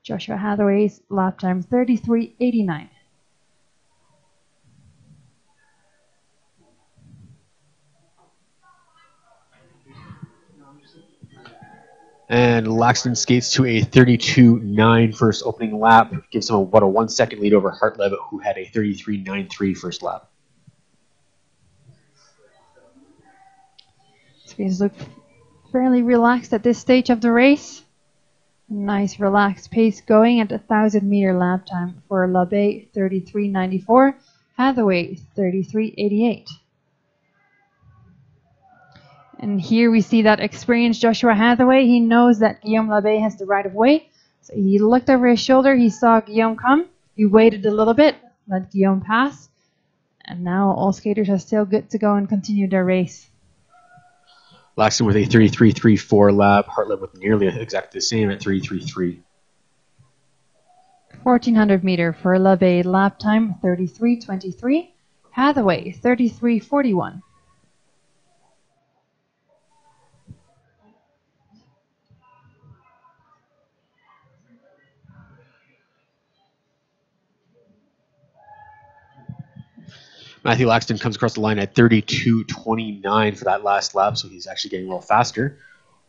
Speaker 1: Joshua Hathaway's lap time 33.89.
Speaker 2: And Laxton skates to a 32.9 first opening lap, gives him about a 1 second lead over Hartleb, who had a 33.93 first lap.
Speaker 1: Skates look fairly relaxed at this stage of the race. Nice relaxed pace going at 1,000 meter lap time for Labbé, 33.94, Hathaway 33.88. And here we see that experienced Joshua Hathaway. He knows that Guillaume Labbé has the right of way. So he looked over his shoulder. He saw Guillaume come. He waited a little bit, let Guillaume pass. And now all skaters are still good to go and continue their race.
Speaker 2: Laxton with a 33.34 lap. Hartleb with nearly exactly the same at 33.33.
Speaker 1: 1400 meter for Labbé, lap time 33.23. Hathaway 33.41.
Speaker 2: Matthew Laxton comes across the line at 32.29 for that last lap, so he's actually getting a little faster.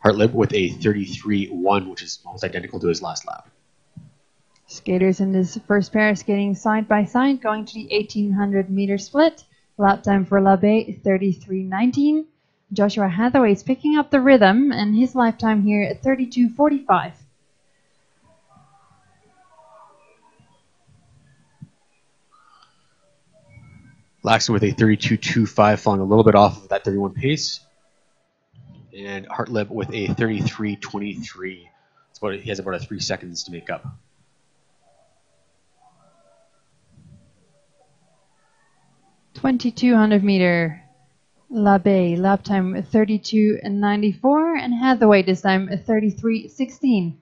Speaker 2: Hartleb with a 33.1, which is almost identical to his last lap.
Speaker 1: Skaters in this first pair skating side by side, going to the 1800 meter split. Lap time for Labbé 33.19. Joshua Hathaway is picking up the rhythm, and his lifetime here at 32.45.
Speaker 2: Laxton with a 32.25, falling a little bit off of that 31 pace. And Hartleb with a 33.23. He has about 3 seconds to make up.
Speaker 1: .2200 meter. Labbé, lap time 32.94, and Hathaway this time 33.16.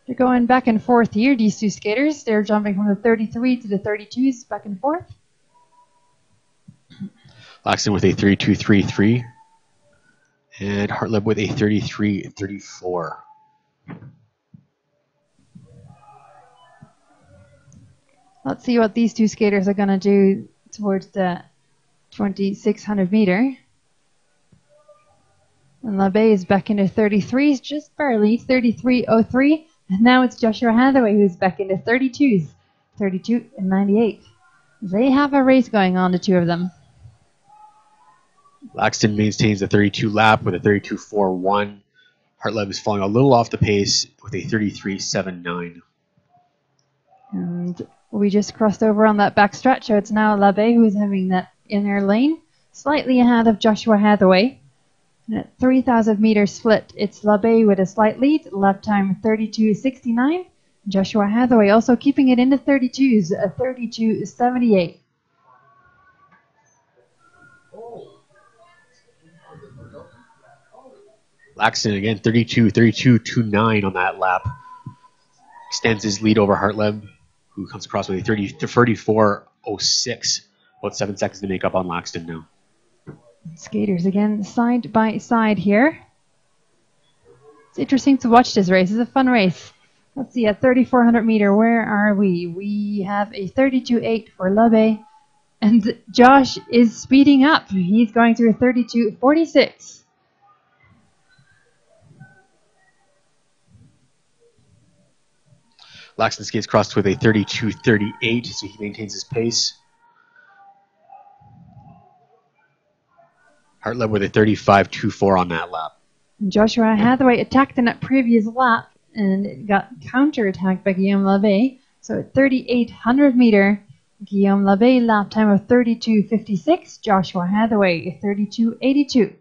Speaker 1: They're going back and forth here, these two skaters. They're jumping from the 33 to the 32s, back and forth.
Speaker 2: Laxton with a 32.33, and Hartleb with a 33.34.
Speaker 1: Let's see what these two skaters are going to do towards the 2600 meter. And Labbé is back into 33s, just barely, 33.03. And now it's Joshua Hathaway who's back into 32s, 32.98. They have a race going on, the two of them.
Speaker 2: Laxton maintains the 32 lap with a 32.41. Hartleb is falling a little off the pace with a 33.79.
Speaker 1: And we just crossed over on that back stretch, so it's now Labbé who's having that inner lane, slightly ahead of Joshua Hathaway. And at 3,000 meters split, it's Labbé with a slight lead, lap time 32.69. Joshua Hathaway also keeping it in the 32s, at 32.78.
Speaker 2: Laxton again, 32.29 on that lap. Extends his lead over Hartleb, who comes across with a 34.06. About 7 seconds to make up on Laxton now.
Speaker 1: Skaters again side by side here. It's interesting to watch this race. It's a fun race. Let's see, at 3,400 meter, where are we? We have a 32.8 for Labbé. And Josh is speeding up. He's going to a 32.46.
Speaker 2: Laxton skates across with a 32.38, so he maintains his pace. Hartleb with a 35.24 on that lap.
Speaker 1: Joshua Hathaway attacked in that previous lap and got counter-attacked by Guillaume Labbé. So at 3,800 meter, Guillaume Labbé lap time of 32.56. Joshua Hathaway 32.82.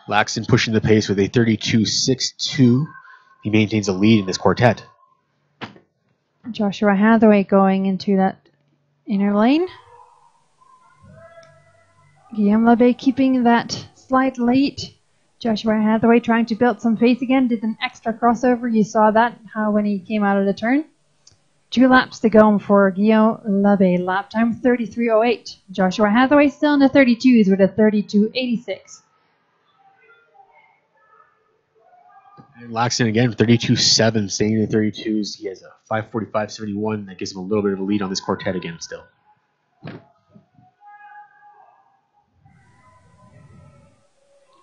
Speaker 2: Laxton pushing the pace with a 32.62. He maintains a lead in this quartet.
Speaker 1: Joshua Hathaway going into that inner lane. Guillaume Labbé keeping that slight lead. Joshua Hathaway trying to build some pace again. Did an extra crossover. You saw that, how when he came out of the turn. 2 laps to go for Guillaume Labbé. Lap time 33.08. Joshua Hathaway still in the 32s with a 32.86.
Speaker 2: And Laxton again, 32.7, staying in the 32s. He has a 5:45.71. That gives him a little bit of a lead on this quartet again still.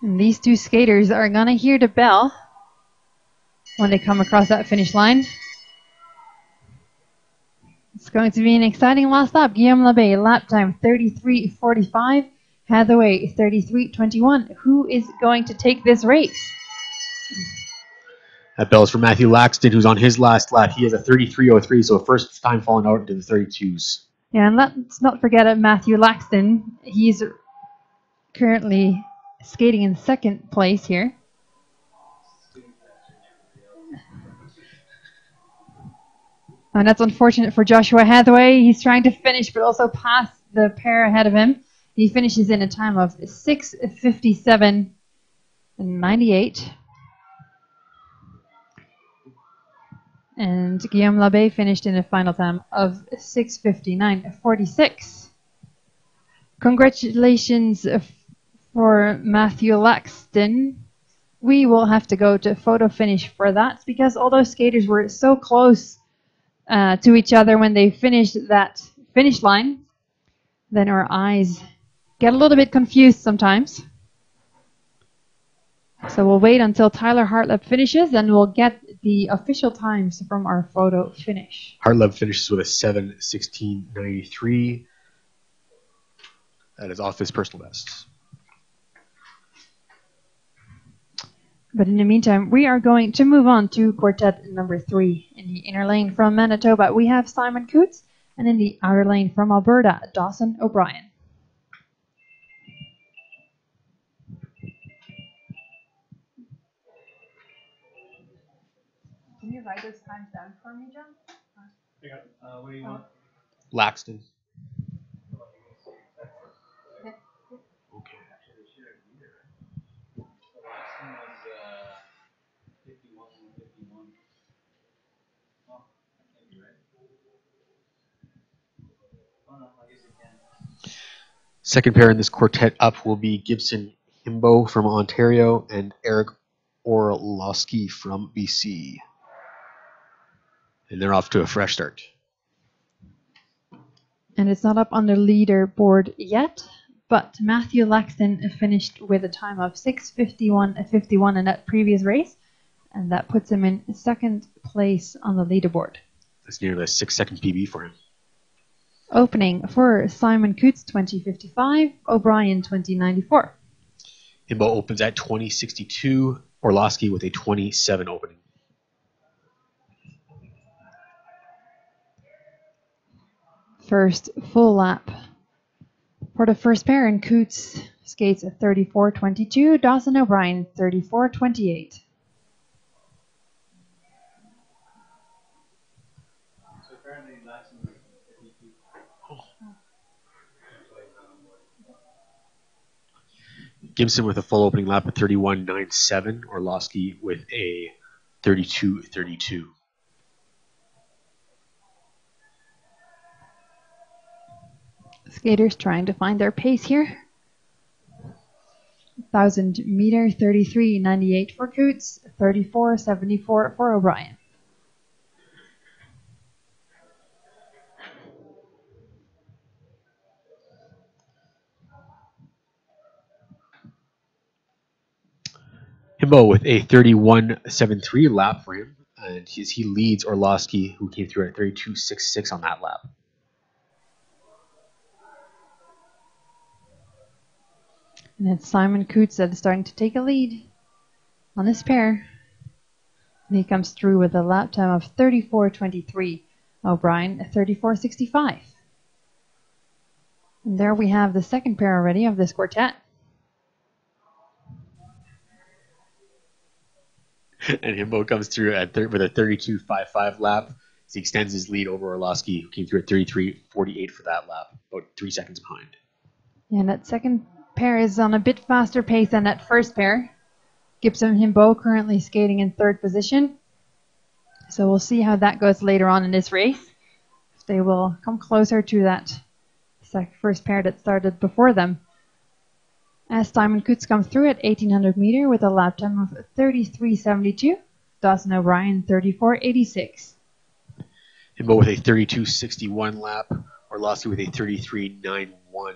Speaker 1: And these two skaters are going to hear the bell when they come across that finish line. It's going to be an exciting last lap. Guillaume Labbé, lap time 33.45. Hathaway 33.21. Who is going to take this race?
Speaker 2: That bell is for Matthew Laxton, who's on his last lap. He has a 33.03, so first time falling out into the 32s.
Speaker 1: Yeah, and let's not forget Matthew Laxton. He's currently skating in second place here. And that's unfortunate for Joshua Hathaway. He's trying to finish, but also pass the pair ahead of him. He finishes in a time of 6:57.98. And Guillaume Labbé finished in a final time of 6:59.46. Congratulations for Matthew Laxton. We will have to go to photo finish for that because all those skaters were so close to each other when they finished that finish line, then our eyes get a little bit confused sometimes. So we'll wait until Tyler Hartleb finishes, and we'll get the official times from our photo finish.
Speaker 2: Hartleb finishes with a 7:16.93. That is off his personal best.
Speaker 1: But in the meantime, we are going to move on to quartet number 3. In the inner lane from Manitoba, we have Simon Coots, and in the outer lane from Alberta, Dawson O'Brien. Can you write those times down for me, John?
Speaker 4: What do you want?
Speaker 2: Laxton.
Speaker 1: Okay.
Speaker 2: Okay. Second pair in this quartet up will be Gibson Himbo from Ontario and Eric Orlowski from BC. And they're off to a fresh start.
Speaker 1: And it's not up on the leaderboard yet, but Matthew Laxton finished with a time of 6:51.51 in that previous race, and that puts him in second place on the leaderboard.
Speaker 2: That's nearly a 6-second PB for him.
Speaker 1: Opening for Simon Coots, 20:55, O'Brien, 20:94.
Speaker 2: Himbo opens at 20:62, Orlowski with a 27 opening.
Speaker 1: First full lap for the first pair, and Coots skates at 34:22, Dawson O'Brien, 34:28.
Speaker 4: So apparently Laxton was 52.
Speaker 2: Gibson with a full opening lap at 31.97, Orlowski with a 32.32.
Speaker 1: Skaters trying to find their pace here. 1,000 meter, 33.98 for Coots, 34.74 for O'Brien.
Speaker 2: Himbo with a 31.73 lap for him, and he leads Orlowski, who came through at 32.66 on that lap.
Speaker 1: And it's Simon Coots that is starting to take a lead on this pair. And he comes through with a lap time of 34.23. O'Brien at 34.65. And there we have the second pair already of this quartet.
Speaker 2: And Himbo comes through with a 32.55 lap. He extends his lead over Orlowski, who came through at 33.48 for that lap, about 3 seconds behind.
Speaker 1: And that second pair is on a bit faster pace than that first pair. Gibson and Himbo currently skating in third position. So we'll see how that goes later on in this race. If they will come closer to that first pair that started before them. As Simon Coots comes through at 1,800 meter with a lap time of 33.72. Dawson O'Brien 34.86.
Speaker 2: Himbo with a 32.61 lap, Orlowski with a 33.91.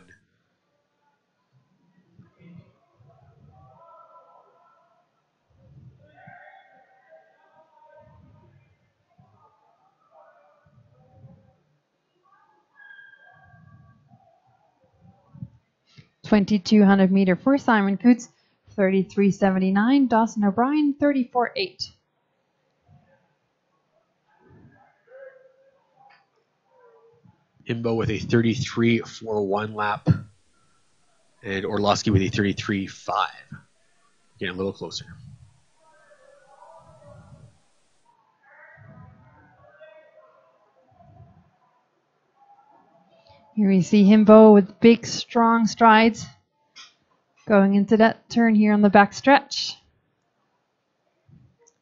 Speaker 1: .200 meter for Simon Coots, 33.79. Dawson O'Brien 34.8.
Speaker 2: Himbo with a 33.41 lap, and Orlowski with a 33.5. Getting a little closer.
Speaker 1: Here we see Himbo with big, strong strides going into that turn here on the back stretch.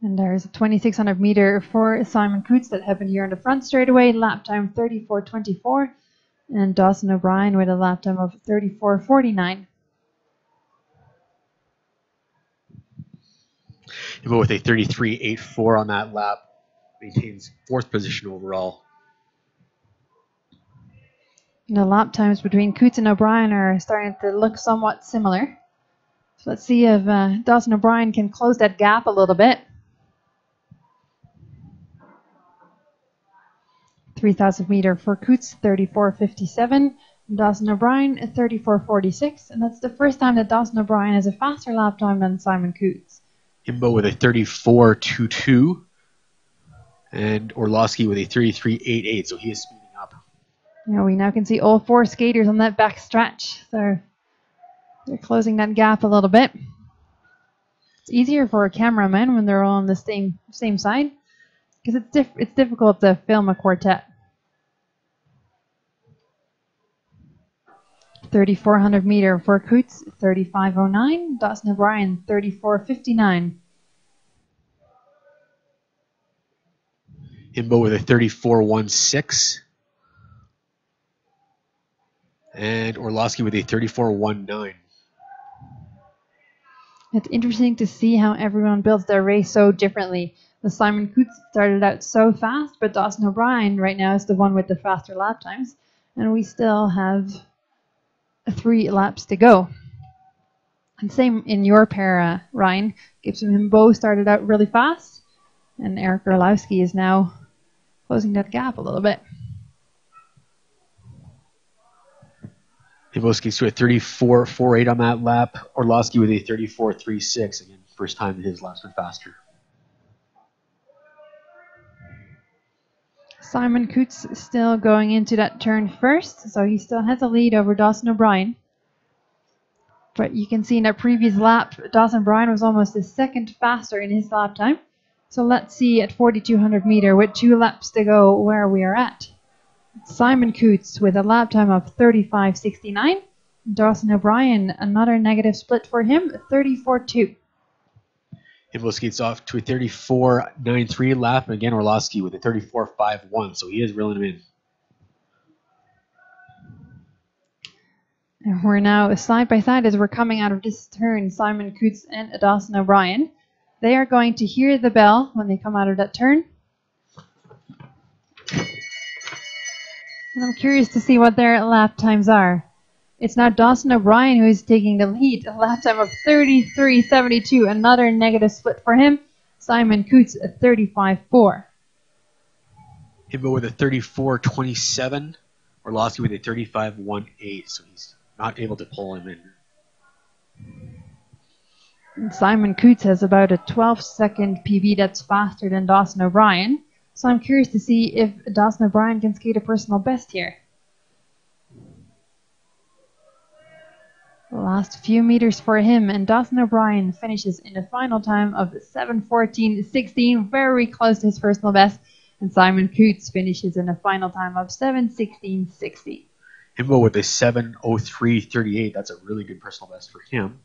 Speaker 1: And there's a 2,600 meter for Simon Coutts that happened here on the front straightaway. Lap time 34.24. And Dawson O'Brien with a lap time of 34.49.
Speaker 2: Himbo with a 33.84 on that lap. Maintains 4th position overall.
Speaker 1: The lap times between Coutts and O'Brien are starting to look somewhat similar. So let's see if Dawson O'Brien can close that gap a little bit. 3,000 meter for Coutts, 34.57. Dawson O'Brien, 34.46. And that's the first time that Dawson O'Brien has a faster lap time than Simon Coutts.
Speaker 2: Himbo with a 34.22. And Orlowski with a 33.88. So he is speeding up.
Speaker 1: Yeah, we now can see all 4 skaters on that back stretch. So they're closing that gap a little bit. It's easier for a cameraman when they're all on the same side, because it's difficult to film a quartet. 3,400 meter for Coutts, 35.09. Dawson O'Brien, 34.59.
Speaker 2: Himbo with a 34.16. And Orlowski with a 34.19.
Speaker 1: It's interesting to see how everyone builds their race so differently. The Simon Coutts started out so fast, but Dawson O'Brien right now is the one with the faster lap times. And we still have 3 laps to go. And same in your pair, Ryan. Gibson and Himbo started out really fast. And Eric Orlowski is now closing that gap a little bit.
Speaker 2: Himbo skates to a 34.48 on that lap. Orlowski with a 34.36. Again, first time his laps went faster.
Speaker 1: Simon Coutts still going into that turn first, so he still has a lead over Dawson O'Brien. But you can see in that previous lap, Dawson O'Brien was almost a second faster in his lap time. So let's see at 4,200 meter with 2 laps to go where we are at. Simon Coutts with a lap time of 35.69. Dawson O'Brien, another negative split for him, 34.2.
Speaker 2: Himbo skates off to a 34.93 lap. And again, Orlowski with a 34.51. So he is reeling him in.
Speaker 1: And we're now side by side as we're coming out of this turn, Simon Coutts and Dawson O'Brien. They are going to hear the bell when they come out of that turn. And I'm curious to see what their lap times are. It's now Dawson O'Brien who is taking the lead. A lap time of 33.72. Another negative split for him. Simon Coutts at 35.4.
Speaker 2: Himbo with a 34.27. Orlowski with a 35.18. So he's not able to pull him in.
Speaker 1: And Simon Coutts has about a 12-second PB that's faster than Dawson O'Brien. So I'm curious to see if Dawson O'Brien can skate a personal best here. The last few meters for him, and Dawson O'Brien finishes in a final time of 7:14.16, very close to his personal best. And Simon Coutts finishes in a final time of 7:16.60.
Speaker 2: Himbo with a 7:03.38. That's a really good personal best for him.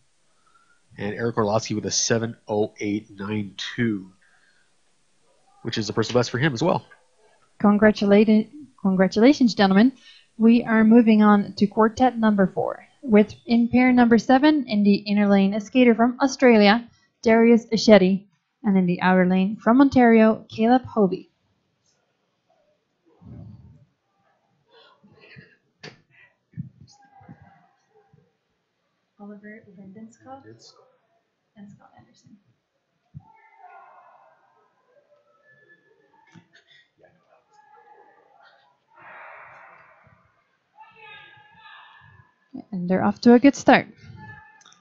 Speaker 2: And Eric Orlowski with a 7:08.92, which is a personal best for him as well.
Speaker 1: Congratulations, gentlemen. We are moving on to quartet number 4. With in pair number 7 in the inner lane, a skater from Australia, Darius Ashetti, and in the outer lane from Ontario, Caleb Hovey. Oliver Lindenskov and Scott Anderson. And they're off to a good start.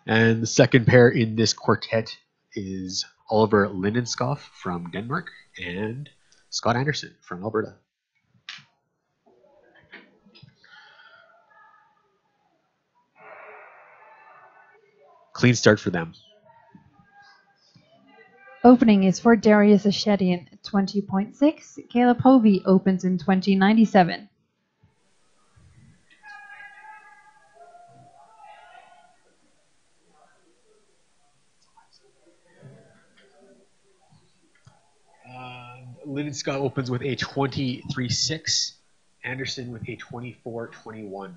Speaker 2: And the second pair in this quartet is Oliver Lindenskov from Denmark and Scott Anderson from Alberta. Clean start for them.
Speaker 1: Opening is for Darius Achetti in 20.6. Caleb Hovey opens in 2097.
Speaker 2: Lyndon Scott opens with a 23.6. Anderson with a 24.21.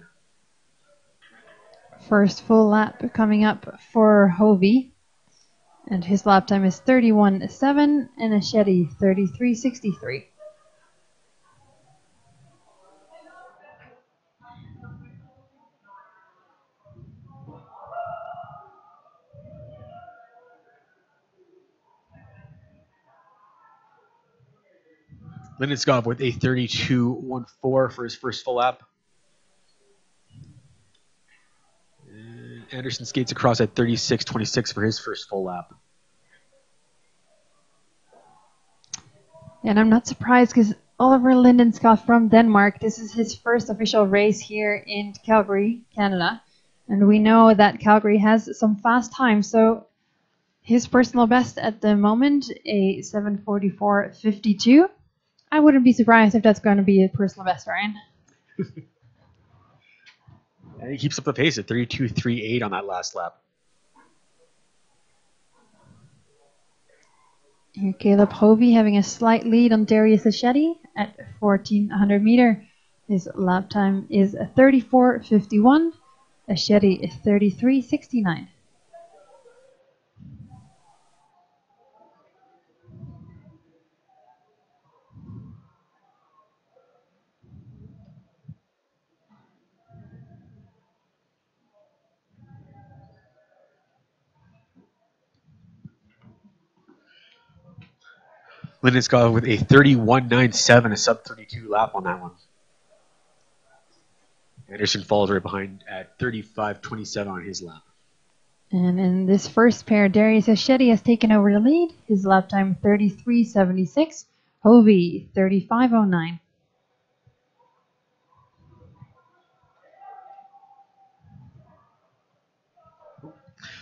Speaker 1: First full lap coming up for Hovey. And his lap time is 31.7 and Achetti 33.63.
Speaker 2: Lyndon Scott with a 32.14 for his first full lap. And Anderson skates across at 36.26 for his first full lap.
Speaker 1: And I'm not surprised because Oliver Lindenskov from Denmark, this is his first official race here in Calgary, Canada. And we know that Calgary has some fast times. So his personal best at the moment, a 7:44.52. I wouldn't be surprised if that's going to be a personal best, Ryan.
Speaker 2: And he keeps up the pace at 32.38 on that last lap.
Speaker 1: Here, Caleb Hovey having a slight lead on Darius Achetti at 1,400 meter. His lap time is 34.51. Achetti is 33.69.
Speaker 2: Lyndon Scott with a 31.97, a sub-32 lap on that one. Anderson falls right behind at 35.27 on his lap.
Speaker 1: And in this first pair, Darius Achetti has taken over the lead. His lap time 33.76. Hovey 35.09.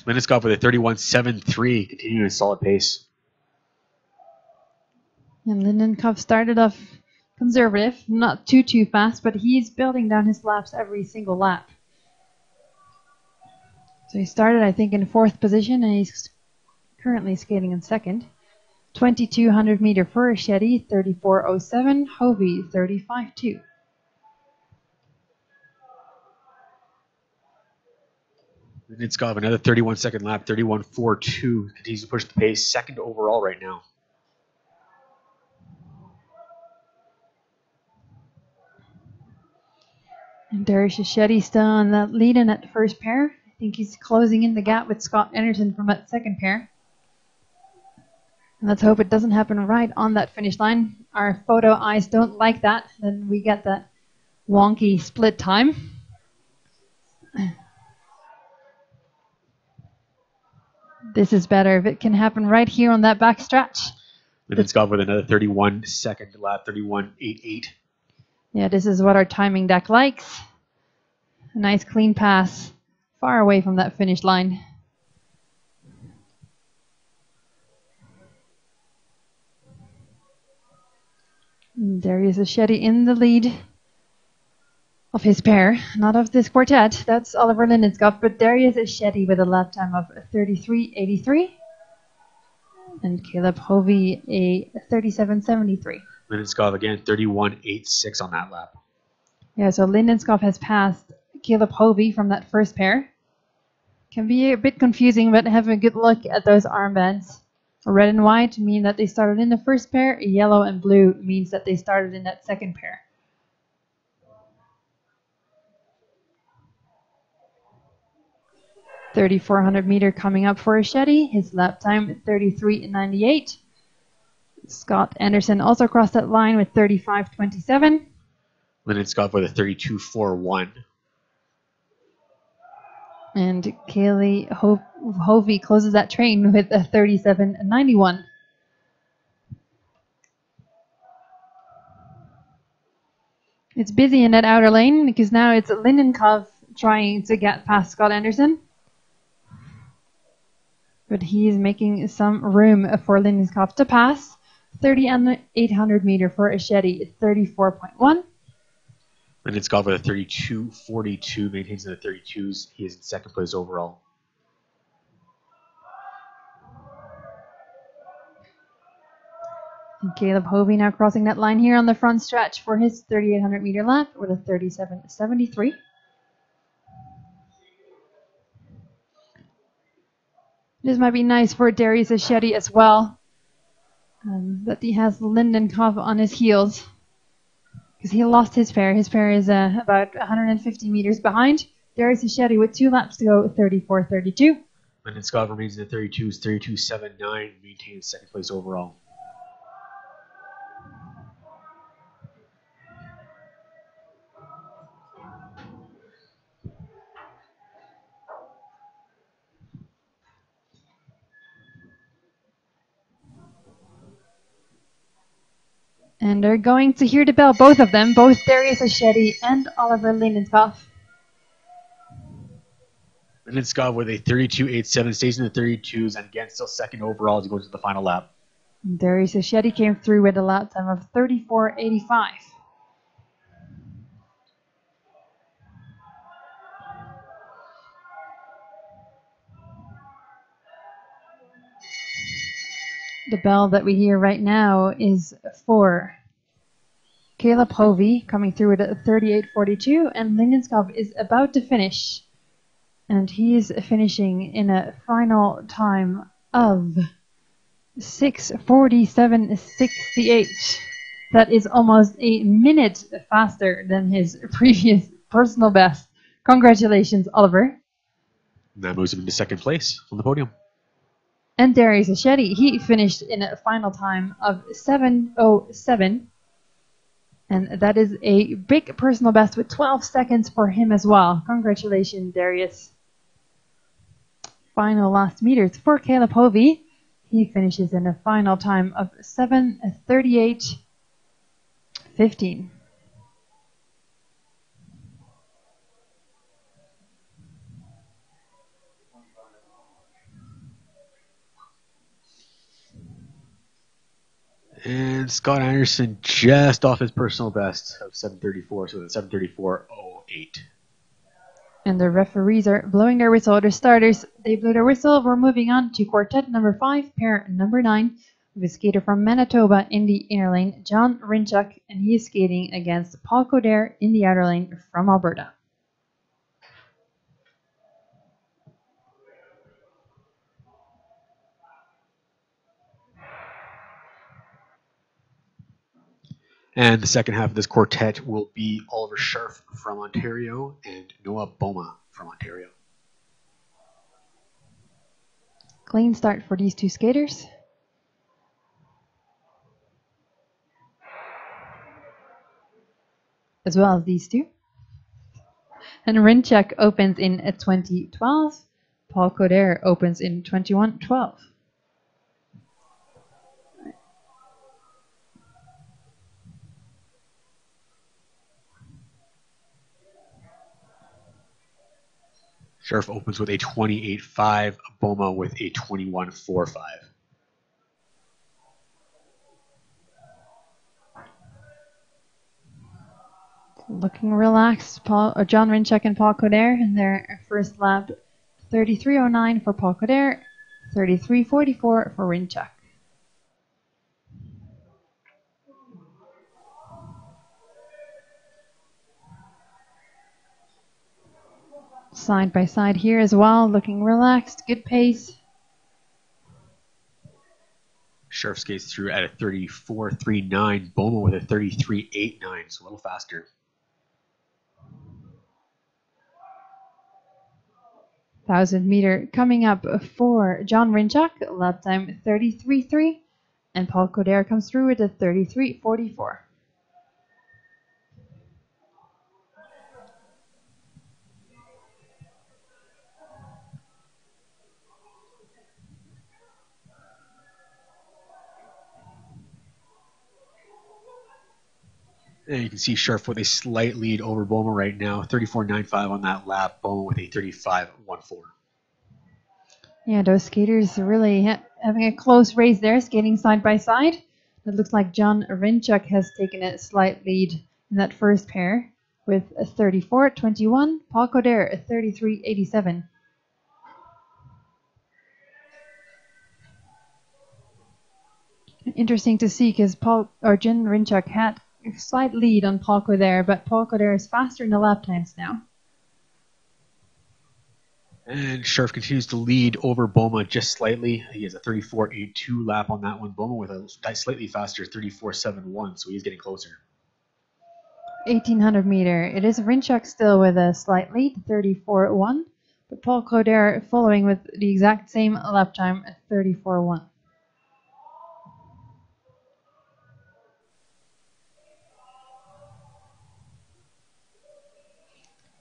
Speaker 2: Lyndon Scott with a 31.73, continuing a solid pace.
Speaker 1: And Lindenkopf started off conservative, not too fast, but he's building down his laps every single lap. So he started, I think, in 4th position, and he's currently skating in 2nd. 2,200 meter for Achetti, 34.07. Hovey, 35.2.
Speaker 2: Lyndon Scott another 31-second lap, 31.42. Continues to push the pace, 2nd overall right now.
Speaker 1: And Darius Achetti still on that lead in that first pair. I think he's closing in the gap with Scott Anderson from that second pair. And let's hope it doesn't happen right on that finish line. Our photo eyes don't like that. Then we get that wonky split time. This is better if it can happen right here on that back stretch.
Speaker 2: Lyndon Scott with another 31-second lap, 31.88.
Speaker 1: Yeah, this is what our timing deck likes. A nice clean pass, far away from that finish line. And Darius Achetti in the lead of his pair, not of this quartet. That's Oliver Lindenskov, but Darius Achetti with a lap time of 33.83. And Caleb Hovey a 37.73.
Speaker 2: Lindenskov again, 31.86 on that lap.
Speaker 1: Yeah, so Lindenskov has passed Caleb Hovey from that first pair. Can be a bit confusing, but have a good look at those armbands. Red and white mean that they started in the first pair. Yellow and blue means that they started in that second pair. .3400 meter coming up for Achetti. His lap time 33.98. Scott Anderson also crossed that line with 35.27.
Speaker 2: Lyndon Scott with a 32.41.
Speaker 1: And Kaylee Hovey closes that train with a 37.91. It's busy in that outer lane because now it's Lindenkov trying to get past Scott Anderson. But he's making some room for Lindenskov to pass. 30 and the 800 meter for Achetti, 34.1.
Speaker 2: Lindenskov with a 32.42, maintains in the 32s. He is in second place overall.
Speaker 1: And Caleb Hovey now crossing that line here on the front stretch for his 3,800 meter lap with a 37.73. This might be nice for Darius Achetti as well, that he has Lindenkopf on his heels, because he lost his pair. His pair is about 150 meters behind. Darius Achetti with 2 laps to go, 34.32.
Speaker 2: Lindenskov remains in the 32s, 32.79, maintains second place overall.
Speaker 1: And they're going to hear the bell, both of them, both Darius Achetti and Oliver Lindenkopf.
Speaker 2: Lindenskov with a 32.87, stays in the 32s, and again, still second overall as he goes to the final lap.
Speaker 1: Darius Achetti came through with a lap time of 34.85. The bell that we hear right now is for Caleb Hovey coming through with a 38.42, and Lindenskov is about to finish. And he is finishing in a final time of 6:47.68. That is almost a minute faster than his previous personal best. Congratulations, Oliver.
Speaker 2: That moves him into second place on the podium.
Speaker 1: And Darius Achetti, he finished in a final time of 7:07. And that is a big personal best with 12 seconds for him as well. Congratulations, Darius. Final last meters for Caleb Hovey. He finishes in a final time of 7:38.15.
Speaker 2: And Scott Anderson just off his personal best of 7:34, so that's 7:34.08.
Speaker 1: And the referees are blowing their whistle. The starters, they blew their whistle. We're moving on to quartet number 5, pair number 9, with a skater from Manitoba in the inner lane, John Rinchuk, and he is skating against Paul Coder in the outer lane from Alberta.
Speaker 2: And the second half of this quartet will be Oliver Scharf from Ontario and Noah Boma from Ontario.
Speaker 1: Clean start for these two skaters. As well as these two. And Rinchuk opens in 2012. Paul Coder opens in 21-12.
Speaker 2: Scharf opens with a 28.5, Boma with a 21.45.
Speaker 1: Looking relaxed, John Rinchuk and Paul Coder in their first lap. 33.09 for Paul Coder, 33.44 for Rinchuk. Side by side here as well, looking relaxed, good pace.
Speaker 2: Scharf skates through at a 34.39, Boma with a 33.89, so a little faster.
Speaker 1: 1,000 meter coming up for John Rinchuk, lap time 33.3, and Paul Coder comes through with a 33.44.
Speaker 2: And you can see Scharf with a slight lead over Boma right now, 34.95 on that lap, Boma with a 35.14.
Speaker 1: Yeah, those skaters are really having a close race there, skating side by side. It looks like John Rinchuk has taken a slight lead in that first pair with a 34.21, Paul Coder a 33.87. Interesting to see because John Rinchuk had a slight lead on Paul Coder, but Paul Coder is faster in the lap times now.
Speaker 2: And Sharf continues to lead over Boma just slightly. He has a 34.82 lap on that one. Boma with a slightly faster 34.71, so he's getting closer.
Speaker 1: 1800 meter. It is Rinchuk still with a slight lead, 34.1, but Paul Coder following with the exact same lap time at 34.1.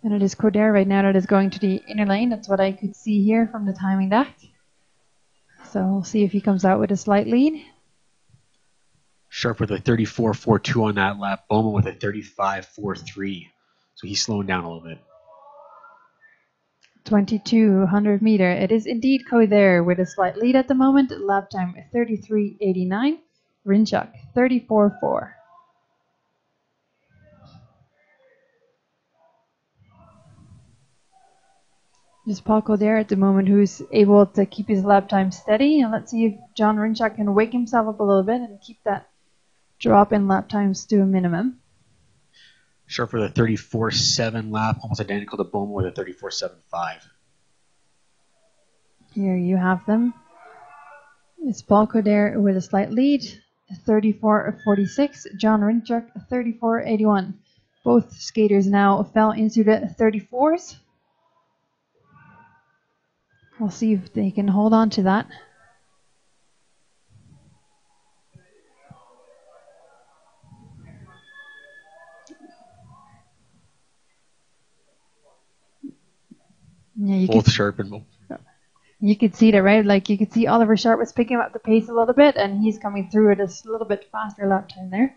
Speaker 1: And it is Coder right now that is going to the inner lane. That's what I could see here from the timing deck. So we'll see if he comes out with a slight lead.
Speaker 2: Sharp with a 34.42 on that lap. Boma with a 35.43. So he's slowing down a little bit.
Speaker 1: 2200 meter. It is indeed Coder with a slight lead at the moment. Lap time 33.89. Rinchuk 34.4. There's Paul Coder at the moment who's able to keep his lap time steady. And let's see if John Rinchuk can wake himself up a little bit and keep that drop in lap times to a minimum.
Speaker 2: Sharp with a 34.7 lap, almost identical to Boma with a 34.75.
Speaker 1: Here you have them. It's Paul Coder with a slight lead, 34.46. John Rinchuk, 34.81. Both skaters now fell into the 34s. We'll see if they can hold on to that. Yeah,
Speaker 2: Both Sharp and
Speaker 1: you could see that, right? Like you could see Oliver Sharp was picking up the pace a little bit, and he's coming through at a little bit faster lap time there.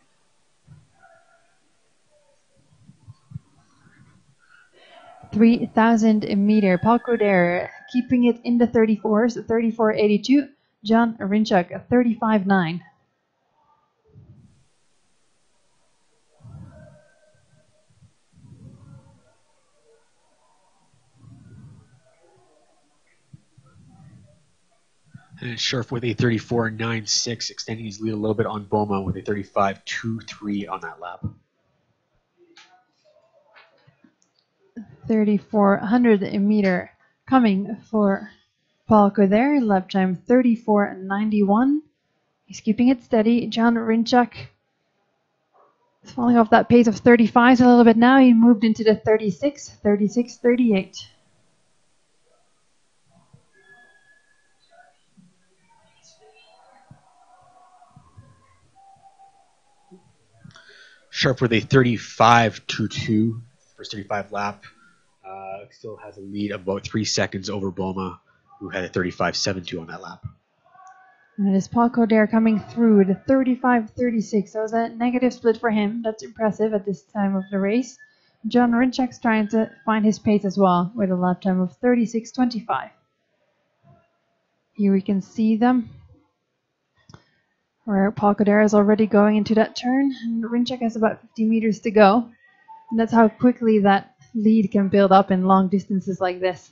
Speaker 1: .3,000 meter. Paul Coder keeping it in the 34s, 34.82. John Rinchuk, 35.9.
Speaker 2: And Sharp with a 34.96, extending his lead a little bit on Boma with a 35.23 on that lap.
Speaker 1: 3,400 meter coming for Paul Coder. Lap time 34.91. He's keeping it steady. John Rinchuk is falling off that pace of 35s a little bit now. He moved into the 36.38.
Speaker 2: Sharp with a 35.22, first 35 lap. Still has a lead of about 3 seconds over Boma, who had a 35.72 on that lap.
Speaker 1: And it is Paul Coder coming through with a 35.36. So it was a negative split for him. That's impressive at this time of the race. John Rinchuk's trying to find his pace as well with a lap time of 36.25. Here we can see them, where Paul Coder is already going into that turn, and Rinchuk has about 50 meters to go. And that's how quickly that lead can build up in long distances like this.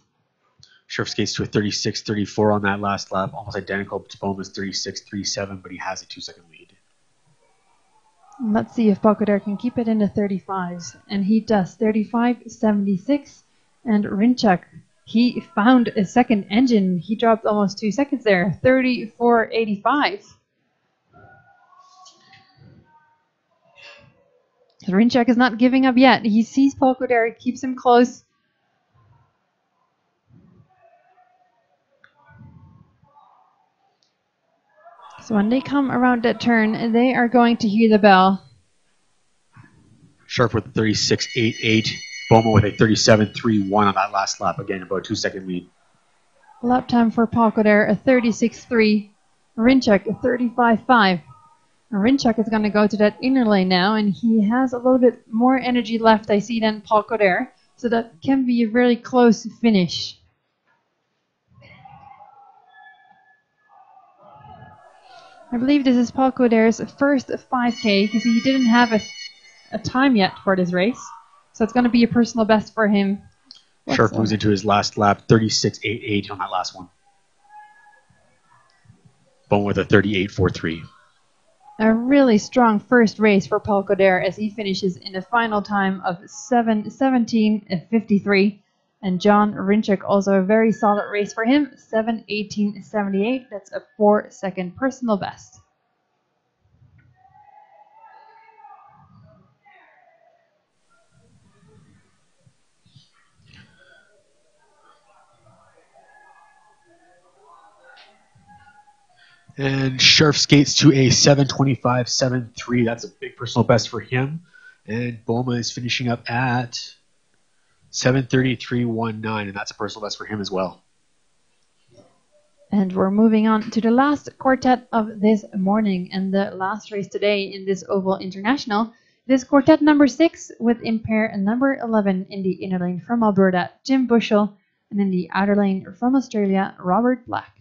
Speaker 2: Sharp skates to a 36.34 on that last lap, almost identical to Boma's 36.37, but he has a 2-second lead.
Speaker 1: And let's see if Paul Coder can keep it in the 35s, and he does. 35.76, and Rinchuk, he found a second engine. He dropped almost 2 seconds there. 34.85. Rinchuk is not giving up yet. He sees Paul Coder, keeps him close. So when they come around that turn, they are going to hear the bell.
Speaker 2: Sharp with a 36.88. Boma with a 37.31 on that last lap. Again, about a 2-second lead.
Speaker 1: Lap time for Paul Coder, a 36.3. Rinchuk, a 35.5. Rinchuk is going to go to that inner lane now, and he has a little bit more energy left, I see, than Paul Coder. So that can be a very close finish. I believe this is Paul Coder's first 5K because he didn't have a time yet for this race. So it's going to be a personal best for him.
Speaker 2: Sharp moves into his last lap, 36.88 on that last one. Bone with a 38.43.
Speaker 1: A really strong first race for Paul Coder as he finishes in a final time of 7:17.53. And John Rinchuk, also a very solid race for him, 7:18.78. That's a 4-second personal best.
Speaker 2: And Sharp skates to a 7:25.73. That's a big personal best for him. And Boma is finishing up at 7:33.19, and that's a personal best for him as well.
Speaker 1: And we're moving on to the last quartet of this morning and the last race today in this Oval International. This quartet number 6 with in pair number 11 in the inner lane from Alberta, Tim Bushell, and in the outer lane from Australia, Robert Black.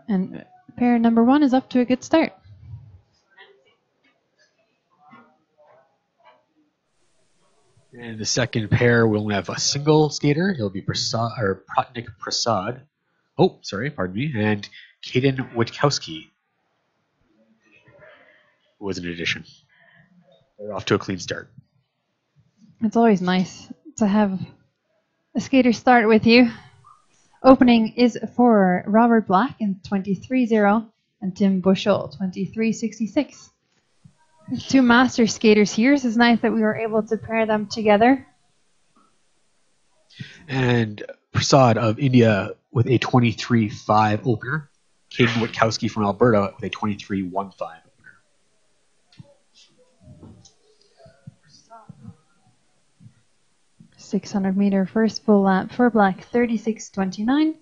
Speaker 1: And pair number 1 is up to a good start.
Speaker 2: In the second pair, we'll have a single skater. He'll be Protnik Prasad. Oh, sorry, pardon me. And Kaden Witkowski was an addition. They're off to a clean start.
Speaker 1: It's always nice to have a skater start with you. Opening is for Robert Black in 23.0 and Tim Bushell 23.66. Two master skaters here, so it's nice that we were able to pair them together.
Speaker 2: And Prasad of India with a 23.5 opener. Kaden Witkowski from Alberta with a 23.15 opener.
Speaker 1: 600-meter first full lap for Black, 36.29.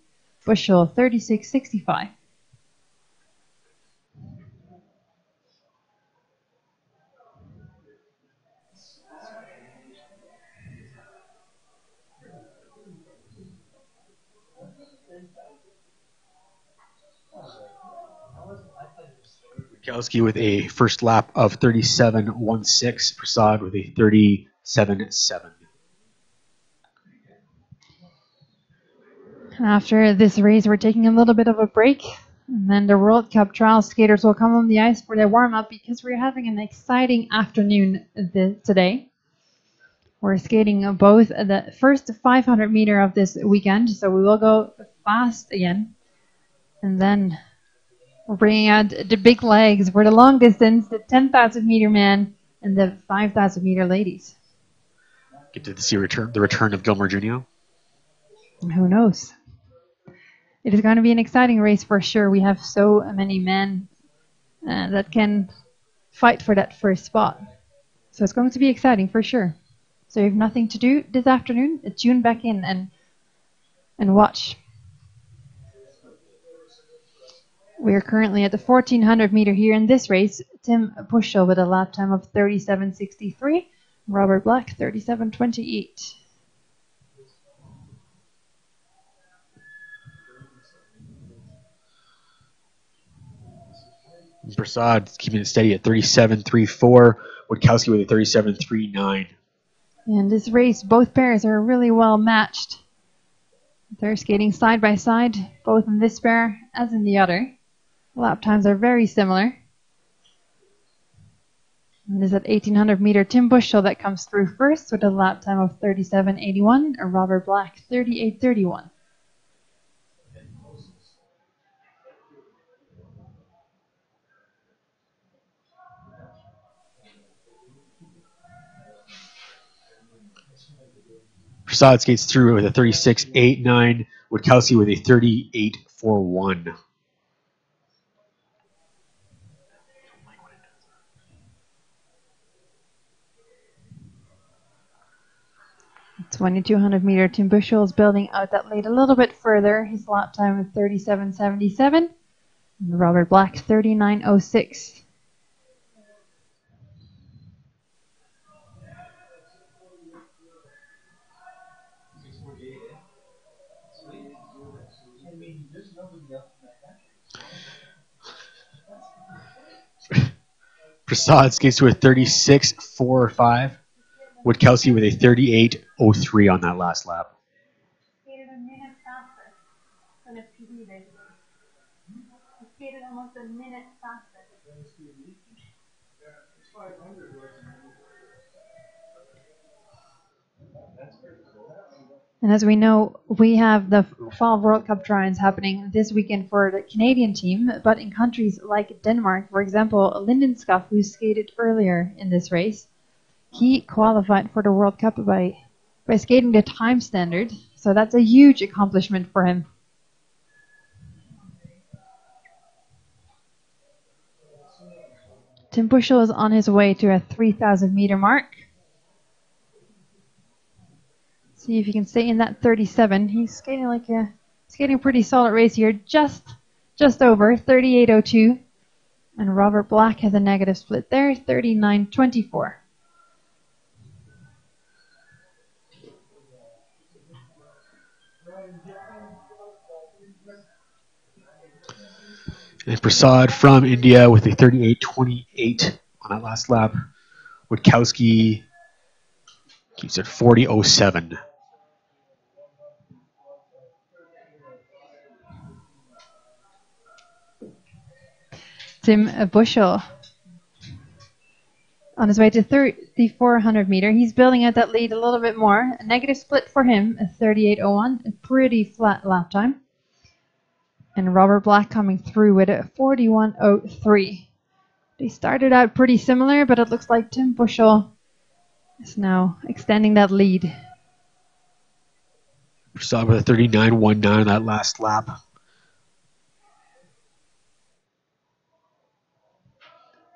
Speaker 1: Bushell, 36.65.
Speaker 2: Witkowski with a first lap of 37.16. Prasad with a 37.7.
Speaker 1: After this race, we're taking a little bit of a break. And then the World Cup trial skaters will come on the ice for their warm-up because we're having an exciting afternoon today. We're skating both the first 500 meter of this weekend, so we will go fast again. And then we're bringing out the big legs for the long distance, the 10,000 meter man and the 5,000 meter ladies.
Speaker 2: Get to see the return of Gilmore Junio.
Speaker 1: Who knows? It is going to be an exciting race for sure. We have so many men that can fight for that first spot. So it's going to be exciting for sure. So you have nothing to do this afternoon, tune back in and watch. We are currently at the 1400 meter here in this race. Tim Bushell with a lap time of 37.63. Robert Black, 37.28.
Speaker 2: Prasad keeping it steady at 37.34. Witkowski with a 37.39.
Speaker 1: And this race, both pairs are really well matched. They're skating side by side, both in this pair as in the other. Lap times are very similar. And this is at 1800 meter Tim Bushell that comes through first with a lap time of 37.81, and Robert Black 38.31.
Speaker 2: Prasad skates through with a 36.89. Witkowski with a 38.41.
Speaker 1: 2200 meter, Tim Bushell is building out that lead a little bit further. His lap time is 37.77. Robert Black, 39.06.
Speaker 2: Prasad skates to a 36.45. Witkowski with a 38.03 on that last lap.
Speaker 1: Skated a minute faster than a PB, basically. He skated almost a minute faster. And as we know, we have the Fall World Cup try-ins happening this weekend for the Canadian team, but in countries like Denmark, for example, Linden Scuff, who skated earlier in this race, he qualified for the World Cup by skating the time standard, so that's a huge accomplishment for him. Tim Bushell is on his way to a 3,000 meter mark. See if he can stay in that 37. He's skating a pretty solid race here, just over 38.02. And Robert Black has a negative split there, 39.24.
Speaker 2: And Prasad from India with a 38.28 on that last lap. Witkowski keeps it 40.07.
Speaker 1: Tim Bushell on his way to 3,400 meter. He's building out that lead a little bit more. A negative split for him, a 38.01, a pretty flat lap time. And Robert Black coming through with a 41.03. They started out pretty similar, but it looks like Tim Bushell is now extending that lead.
Speaker 2: Prasad with a 39.19 on that last lap.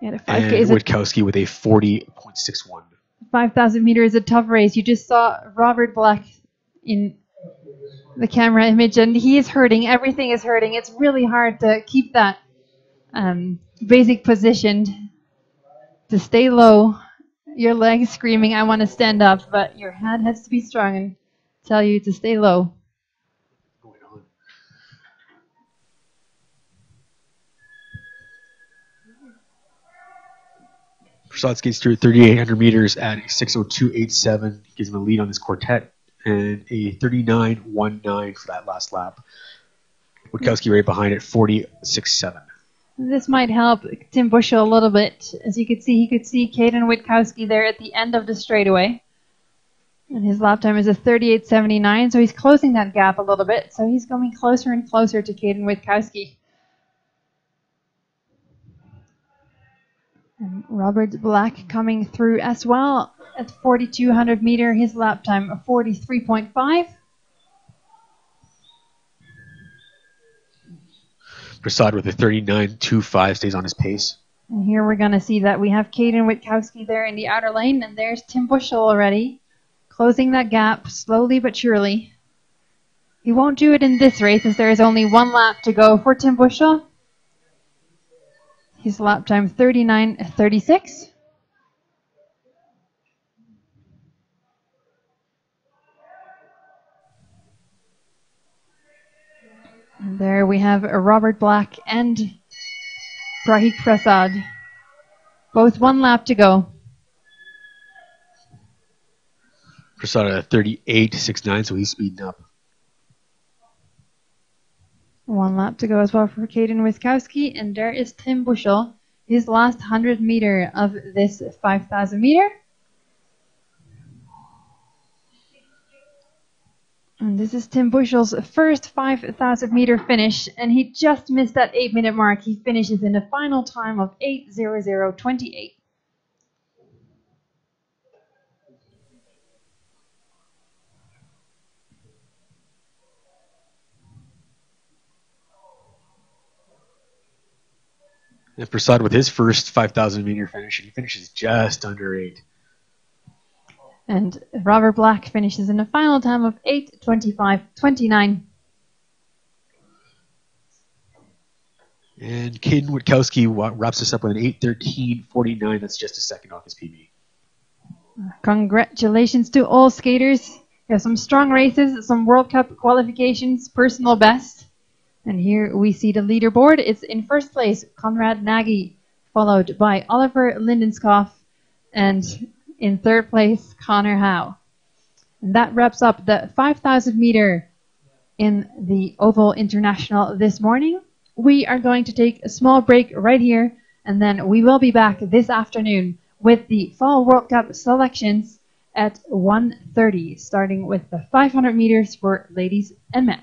Speaker 1: And
Speaker 2: Witkowski with a 40.61.
Speaker 1: 5,000 meter is a tough race. You just saw Robert Black in the camera image, and he is hurting. Everything is hurting. It's really hard to keep that basic position, to stay low. Your legs screaming, I want to stand up, but your head has to be strong and tell you to stay low.
Speaker 2: Prasad skates through 3,800 meters at a 6:02.87. Gives him a lead on this quartet and a 39.19 for that last lap. Witkowski right behind it, 40.67.
Speaker 1: This might help Tim Bushell a little bit. As you could see, he could see Caden Witkowski there at the end of the straightaway. And his lap time is a 38.79, so he's closing that gap a little bit. So he's coming closer and closer to Caden Witkowski. And Robert Black coming through as well at 4,200 meter. His lap time of 43.5.
Speaker 2: Prasad with a 39.25 stays on his pace.
Speaker 1: And here we're going to see that we have Caden Witkowski there in the outer lane, and there's Tim Bushell already, closing that gap slowly but surely. He won't do it in this race as there is only one lap to go for Tim Bushell. His lap time 39.36. And there we have Robert Black and Prahik Prasad. Both one lap to go.
Speaker 2: Prasad at 38.69, so he's speeding up.
Speaker 1: One lap to go as well for Caden Witkowski, and there is Tim Bushell, his last 100 meter of this 5,000 meter. And this is Tim Bushell's first 5,000 meter finish, and he just missed that 8-minute mark. He finishes in a final time of 8:00:28.
Speaker 2: And Prasad with his first 5,000 meter finish, and he finishes just under 8.
Speaker 1: And Robert Black finishes in a final time of 8:25.29.
Speaker 2: And Caden Witkowski wraps us up with an 8:13.49. That's just a second off his PB.
Speaker 1: Congratulations to all skaters. We have some strong races, some World Cup qualifications, personal best. And here we see the leaderboard. It's in first place, Conrad Nagy, followed by Oliver Lindenskoff, and in third place, Connor Howe. And that wraps up the 5,000 meter in the Oval International this morning. We are going to take a small break right here, and then we will be back this afternoon with the Fall World Cup selections at 1:30, starting with the 500 meters for ladies and men.